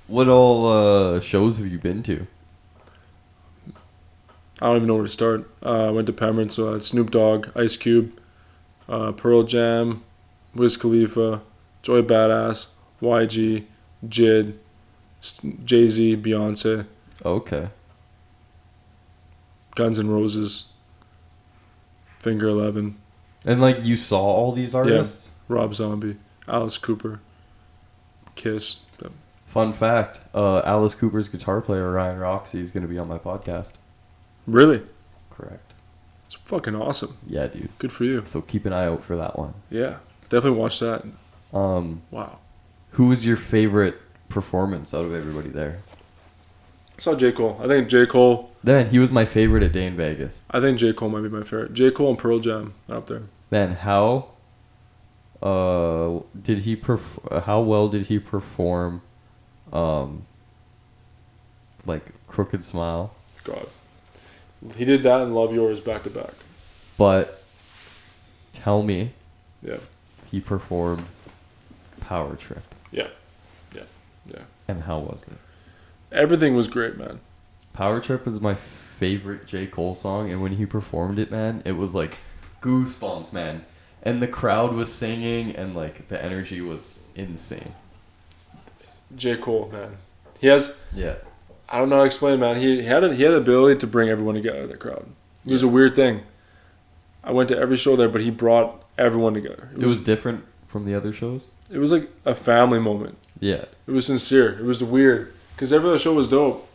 S1: What all shows have you been to?
S2: I don't even know where to start. I went to Pembroke, so I had Snoop Dogg, Ice Cube, Pearl Jam, Wiz Khalifa, Joy Badass, YG, Jid, Jay-Z, Beyonce,
S1: Okay.
S2: Guns N' Roses, Finger 11,
S1: And, like, you saw all these artists?
S2: Rob Zombie, Alice Cooper, Kiss.
S1: Fun fact, Alice Cooper's guitar player, Ryan Roxy, is going to be on my podcast.
S2: Really?
S1: Correct.
S2: It's fucking awesome.
S1: Yeah, dude.
S2: Good for you.
S1: So keep an eye out for that one.
S2: Yeah. Definitely watch that.
S1: Wow. Who was your favorite performance out of everybody there?
S2: I saw J. Cole. I think J. Cole.
S1: Man, he was my favorite at Day in Vegas.
S2: I think J. Cole might be my favorite. J. Cole and Pearl Jam are up there.
S1: Man, how did he how well did he perform like Crooked Smile?
S2: God. He did that and Love Yours back to back.
S1: But tell me,
S2: Yeah.
S1: he performed Power Trip.
S2: Yeah.
S1: And how was it?
S2: Everything was great, man.
S1: Power Trip is my favorite J. Cole song, and when he performed it, man, it was like goosebumps, man. And the crowd was singing, and like the energy was insane.
S2: J. Cole, man. He has...
S1: Yeah.
S2: I don't know how to explain, man. He had the ability to bring everyone together in the crowd. It was a weird thing. I went to every show there, but he brought everyone together.
S1: It was different from the other shows?
S2: It was like a family moment.
S1: Yeah.
S2: It was sincere. It was weird. Because every other show was dope.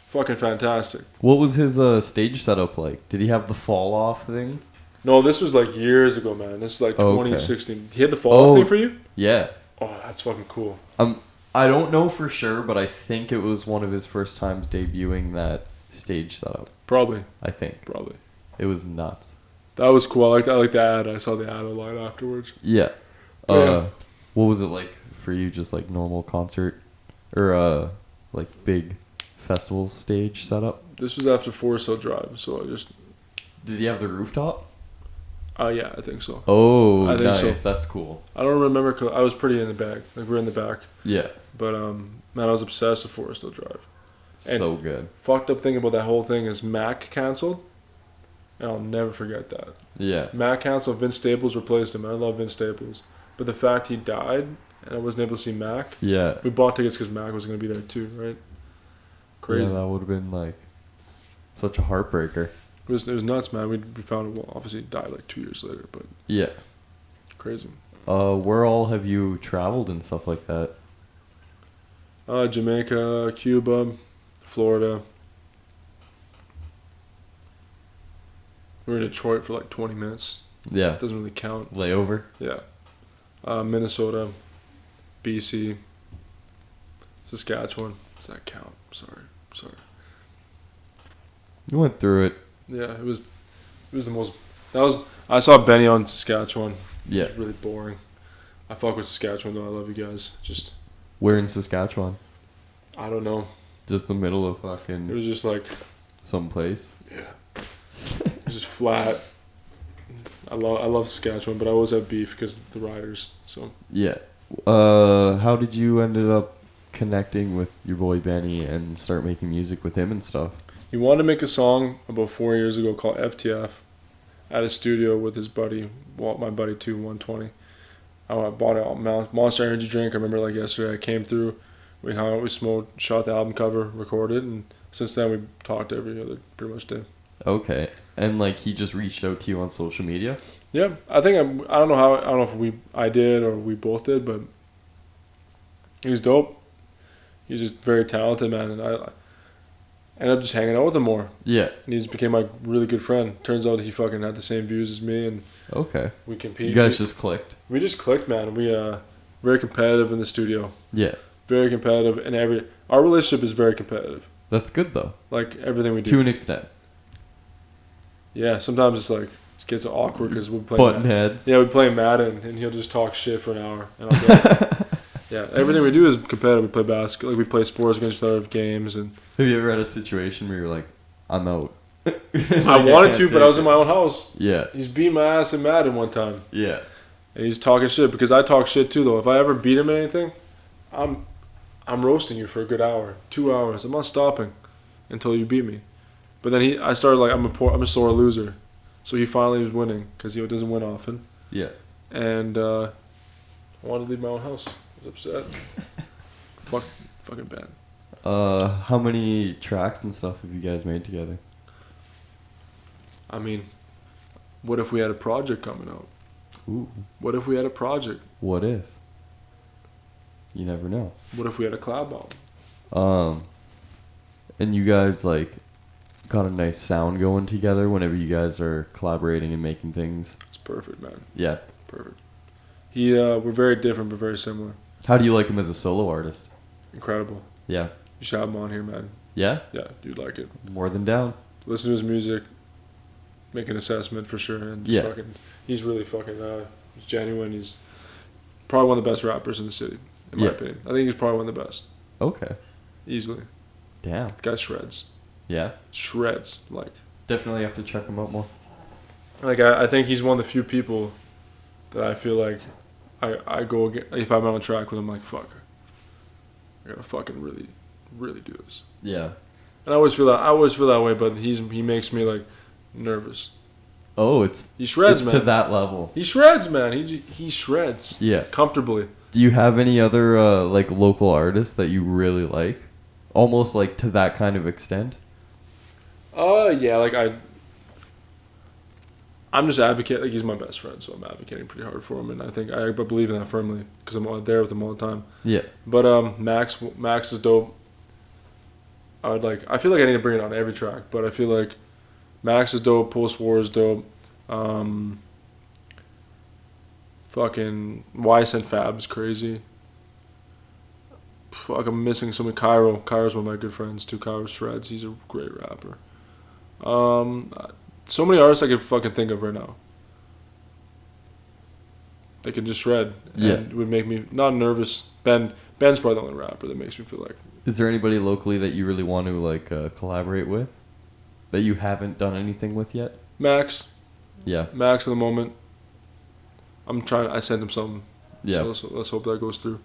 S2: Fucking fantastic.
S1: What was his stage setup like? Did he have the fall off thing?
S2: No, this was like years ago, man. This is like 2016. He had the fall off thing for you?
S1: Yeah.
S2: Oh, that's fucking cool.
S1: I don't know for sure, but I think it was one of his first times debuting that stage setup.
S2: Probably.
S1: I think.
S2: Probably.
S1: It was nuts.
S2: That was cool. I like the ad. I saw the ad online afterwards.
S1: Yeah.
S2: Yeah.
S1: What was it like for you? Just like normal concert? Or like big festival stage setup?
S2: This was after Forest Hill Drive, so I just...
S1: Did he have the rooftop?
S2: Yeah, I think so.
S1: Oh,
S2: I think
S1: nice.
S2: so.
S1: That's cool.
S2: I don't remember. I was pretty in the back. Like, we're in the back.
S1: Yeah.
S2: But, man, I was obsessed with Forest Hill Drive. And
S1: so good.
S2: fucked up thing about that whole thing is Mac canceled. and I'll never forget that.
S1: Yeah.
S2: Matt canceled. Vince Staples replaced him. I love Vince Staples, but the fact he died and I wasn't able to see Mac.
S1: Yeah.
S2: We bought tickets because Mac was gonna be there too, right? Crazy.
S1: Yeah, that would have been like such a heartbreaker.
S2: It was nuts, man. We found it. Well, obviously he died like 2 years later, but
S1: Yeah.
S2: crazy.
S1: Where all have you traveled and stuff like that?
S2: Jamaica, Cuba, Florida. We were in Detroit for like 20 minutes.
S1: Yeah.
S2: It doesn't really count.
S1: Layover?
S2: Yeah. Minnesota, BC, Saskatchewan. Does that count? Sorry.
S1: You went through it.
S2: Yeah, it was the most. I saw Benny on Saskatchewan.
S1: Yeah.
S2: It was really boring. I fuck with Saskatchewan though. I love you guys. Just
S1: Where in Saskatchewan?
S2: I don't know.
S1: Just the middle of
S2: It
S1: fucking
S2: was just like
S1: someplace.
S2: yeah. It was just flat. I love Saskatchewan, but I always have beef because of the riders. So
S1: Yeah. How did you ended up connecting with your boy Benny and start making music with him and stuff?
S2: he wanted to make a song about 4 years ago called FTF at a studio with his buddy, my buddy too, 120. I bought a Monster Energy drink. I remember like yesterday. I came through, we hung out, we smoked, shot the album cover, recorded, and since then we talked every other pretty much day.
S1: Okay. And like he just reached out to you on social media?
S2: Yeah, I think I don't know if I did or we both did, but he was dope. He's just very talented, man, and I ended up just hanging out with him more.
S1: Yeah.
S2: And he just became my really good friend. Turns out he fucking had the same views as me, and
S1: Okay.
S2: we compete.
S1: You guys just clicked.
S2: We just clicked, man. We very competitive in the studio.
S1: Yeah.
S2: Very competitive, and our relationship is very competitive.
S1: That's good though.
S2: Like everything we do.
S1: To an extent.
S2: Yeah, sometimes it's like it gets awkward because we play.
S1: Button heads.
S2: Yeah, we play Madden, and he'll just talk shit for an hour, and I'll be like, yeah, everything we do is competitive. We play basketball, like we play sports against each other, games, and
S1: Have you ever had a situation where you're like, I'm out?
S2: I wanted to, but I was in my own house.
S1: Yeah.
S2: He's beat my ass in Madden one time,
S1: Yeah.
S2: and he's talking shit because I talk shit too. Though if I ever beat him in anything, I'm roasting you for a good hour, 2 hours. I'm not stopping until you beat me. But then I started like I'm a sore loser, so he finally was winning because he doesn't win often.
S1: Yeah.
S2: And I wanted to leave my own house. I was upset. Fucking bad.
S1: How many tracks and stuff have you guys made together?
S2: I mean, what if we had a project coming out?
S1: Ooh.
S2: What if we had a project?
S1: What if? You never know.
S2: What if we had a collab album?
S1: And you guys like got a nice sound going together whenever you guys are collaborating and making things.
S2: It's perfect, man.
S1: Yeah.
S2: Perfect. We're very different but very similar.
S1: How do you like him as a solo artist?
S2: Incredible.
S1: Yeah.
S2: You should have him on here, man.
S1: Yeah?
S2: Yeah, you'd like it.
S1: More than down.
S2: Listen to his music, make an assessment for sure, and just he's really fucking he's genuine. He's probably one of the best rappers in the city, in my opinion. I think he's probably one of the best.
S1: Okay.
S2: Easily.
S1: Damn.
S2: The guy shreds.
S1: Yeah.
S2: Shreds. Like
S1: Definitely have to check him out more.
S2: Like I think he's one of the few people that I feel like I go against, if I'm on a track with him, like fuck, I gotta fucking really, really do this.
S1: Yeah.
S2: And I always feel that way, but he makes me like nervous.
S1: Oh,
S2: he shreds,
S1: man.
S2: To
S1: that level.
S2: He shreds, man. He shreds.
S1: Yeah.
S2: Comfortably.
S1: Do you have any other like local artists that you really like? Almost like to that kind of extent?
S2: Yeah, like I'm just advocating. Like he's my best friend, so I'm advocating pretty hard for him, and I think I believe in that firmly because I'm there with him all the time.
S1: Yeah.
S2: But Max is dope. I feel like I need to bring it on every track, but I feel like Max is dope. Post War is dope. Fucking YS and Fab's crazy. Fuck, I'm missing someone. Cairo's one of my good friends too. Cairo shreds. He's a great rapper. So many artists I could fucking think of right now. They can just shred.
S1: Yeah.
S2: And it would make me not nervous. Ben's probably the only rapper that makes me feel like.
S1: Is there anybody locally that you really want to like collaborate with? That you haven't done anything with yet?
S2: Max.
S1: Yeah.
S2: Max at the moment. I sent him something.
S1: Yeah.
S2: So let's hope that goes through.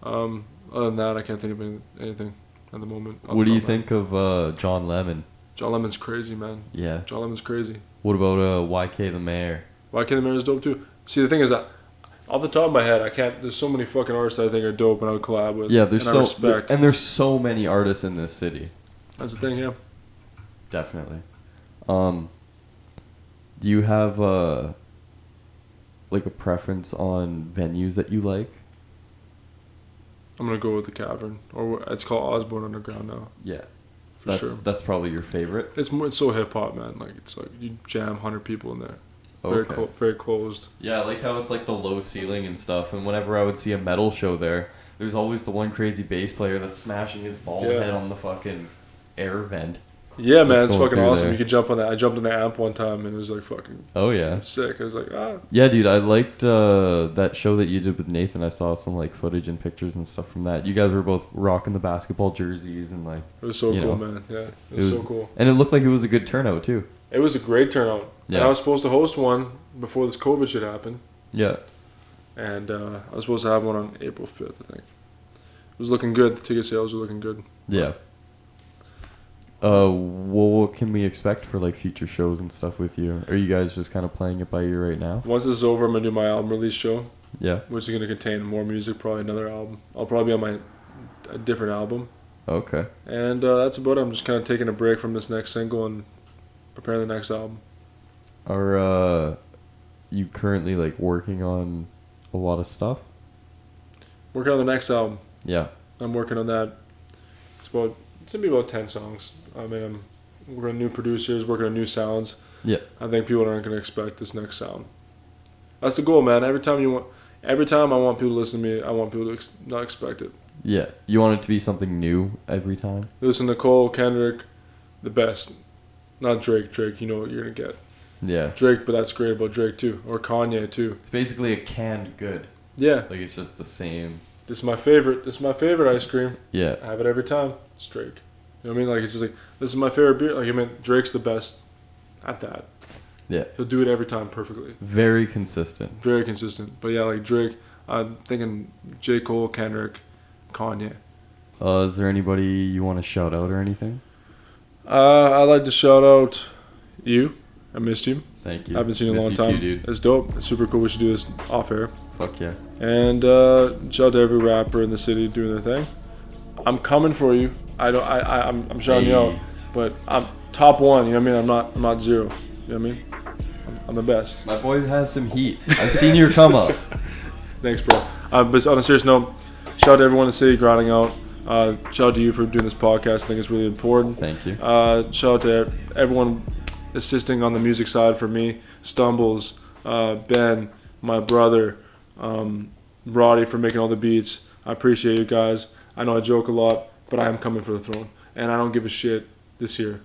S2: Other than that, I can't think of anything at the moment.
S1: What do you think of John Lemon?
S2: John Lemon's crazy, man.
S1: Yeah.
S2: John Lemon's crazy.
S1: What about YK the Mayor?
S2: YK the Mayor's dope too. See, the thing is that off the top of my head, I can't. There's so many fucking artists that I think are dope and I would collab with.
S1: Yeah, there's
S2: and I respect.
S1: and there's so many artists in this city.
S2: That's the thing, yeah.
S1: Definitely. Do you have like a preference on venues that you like?
S2: I'm gonna go with the Cavern, or it's called Osborne Underground now.
S1: Yeah,
S2: for sure.
S1: That's probably your favorite.
S2: It's so hip hop, man. Like it's like you jam 100 people in there.
S1: Okay.
S2: Very closed.
S1: Yeah, I like how it's like the low ceiling and stuff. And whenever I would see a metal show there's always the one crazy bass player that's smashing his bald head on the fucking air vent.
S2: Yeah, man, it's
S1: going
S2: fucking
S1: through
S2: awesome.
S1: there.
S2: You could jump on that. I jumped on the amp one time and it was like fucking
S1: Oh yeah.
S2: sick. I was like, ah.
S1: Yeah, dude, I liked that show that you did with Nathan. I saw some like footage and pictures and stuff from that. You guys were both rocking the basketball jerseys and like.
S2: It was so
S1: you
S2: cool,
S1: know,
S2: man. Yeah, it was so cool.
S1: And it looked like it was a good turnout too.
S2: It was a great turnout.
S1: Yeah.
S2: And I was supposed to host one before this COVID shit happened.
S1: Yeah.
S2: And I was supposed to have one on April 5th, I think. It was looking good. The ticket sales were looking good.
S1: Yeah. Well, what can we expect for like future shows and stuff with you? Are you guys just kind of playing it by ear right now?
S2: Once this is over, I'm gonna do my album release show.
S1: Yeah.
S2: Which is gonna contain more music, probably another album. I'll probably be on a different album.
S1: Okay.
S2: And that's about it. I'm just kind of taking a break from this next single and preparing the next album.
S1: Are you currently like working on a lot of stuff?
S2: Working on the next album.
S1: Yeah.
S2: I'm working on that. It's gonna be about 10 songs. I mean, I'm working on new producers, working on new sounds.
S1: Yeah.
S2: I think people aren't gonna expect this next sound. That's the goal, man. Every time I want people to listen to me, I want people to not expect it.
S1: Yeah. You want it to be something new every time?
S2: Listen to Cole, Kendrick, the best. Not Drake. Drake, you know what you're gonna get.
S1: Yeah.
S2: Drake, but that's great about Drake too, or Kanye too.
S1: It's basically a canned good.
S2: Yeah.
S1: Like it's just the same.
S2: This is my favorite. This is my favorite ice cream.
S1: Yeah.
S2: I have it every time. It's Drake. You know what I mean? Like it's just like this is my favorite beer. Like I mean, Drake's the best at that.
S1: Yeah.
S2: He'll do it every time perfectly.
S1: Very consistent.
S2: Very consistent. But yeah, like Drake. I'm thinking J. Cole, Kendrick, Kanye.
S1: Is there anybody you want to shout out or anything?
S2: I'd like to shout out you. I missed you.
S1: Thank you.
S2: I haven't seen you in a long
S1: Miss
S2: time.
S1: you too, dude.
S2: It's dope. It's super cool. We should do this off air.
S1: Fuck yeah.
S2: And shout out to every rapper in the city doing their thing. I'm coming for you. I'm shouting you out, but I'm top one. You know what I mean? I'm not zero. You know what I mean? I'm the best.
S1: My boy has some heat. I've seen your come up.
S2: Thanks, bro. But on a serious note, shout out to everyone in the city grinding out. Shout out to you for doing this podcast. I think it's really important.
S1: Thank you.
S2: Shout out to everyone assisting on the music side for me. Stumbles, Ben, my brother, Roddy for making all the beats. I appreciate you guys. I know I joke a lot, but I am coming for the throne. And I don't give a shit this year.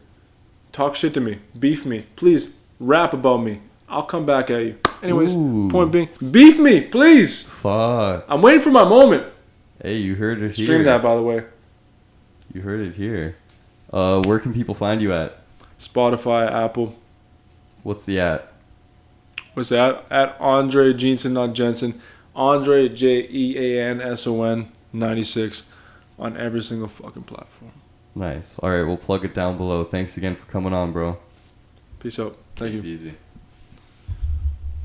S2: Talk shit to me. Beef me. Please, rap about me. I'll come back at you. Anyways,
S1: Ooh.
S2: point being, beef me, please.
S1: Fuck.
S2: I'm waiting for my moment.
S1: Hey, you heard it here.
S2: Stream that, by the way.
S1: You heard it here. Where can people find you at?
S2: Spotify, Apple.
S1: What's the at?
S2: What's that? At Andre Jeanson, not Jensen. Andre, Jeanson 96 on every single fucking platform.
S1: Nice. All right, we'll plug it down below. Thanks again for coming on, bro.
S2: Peace out. Thank you.
S1: Easy.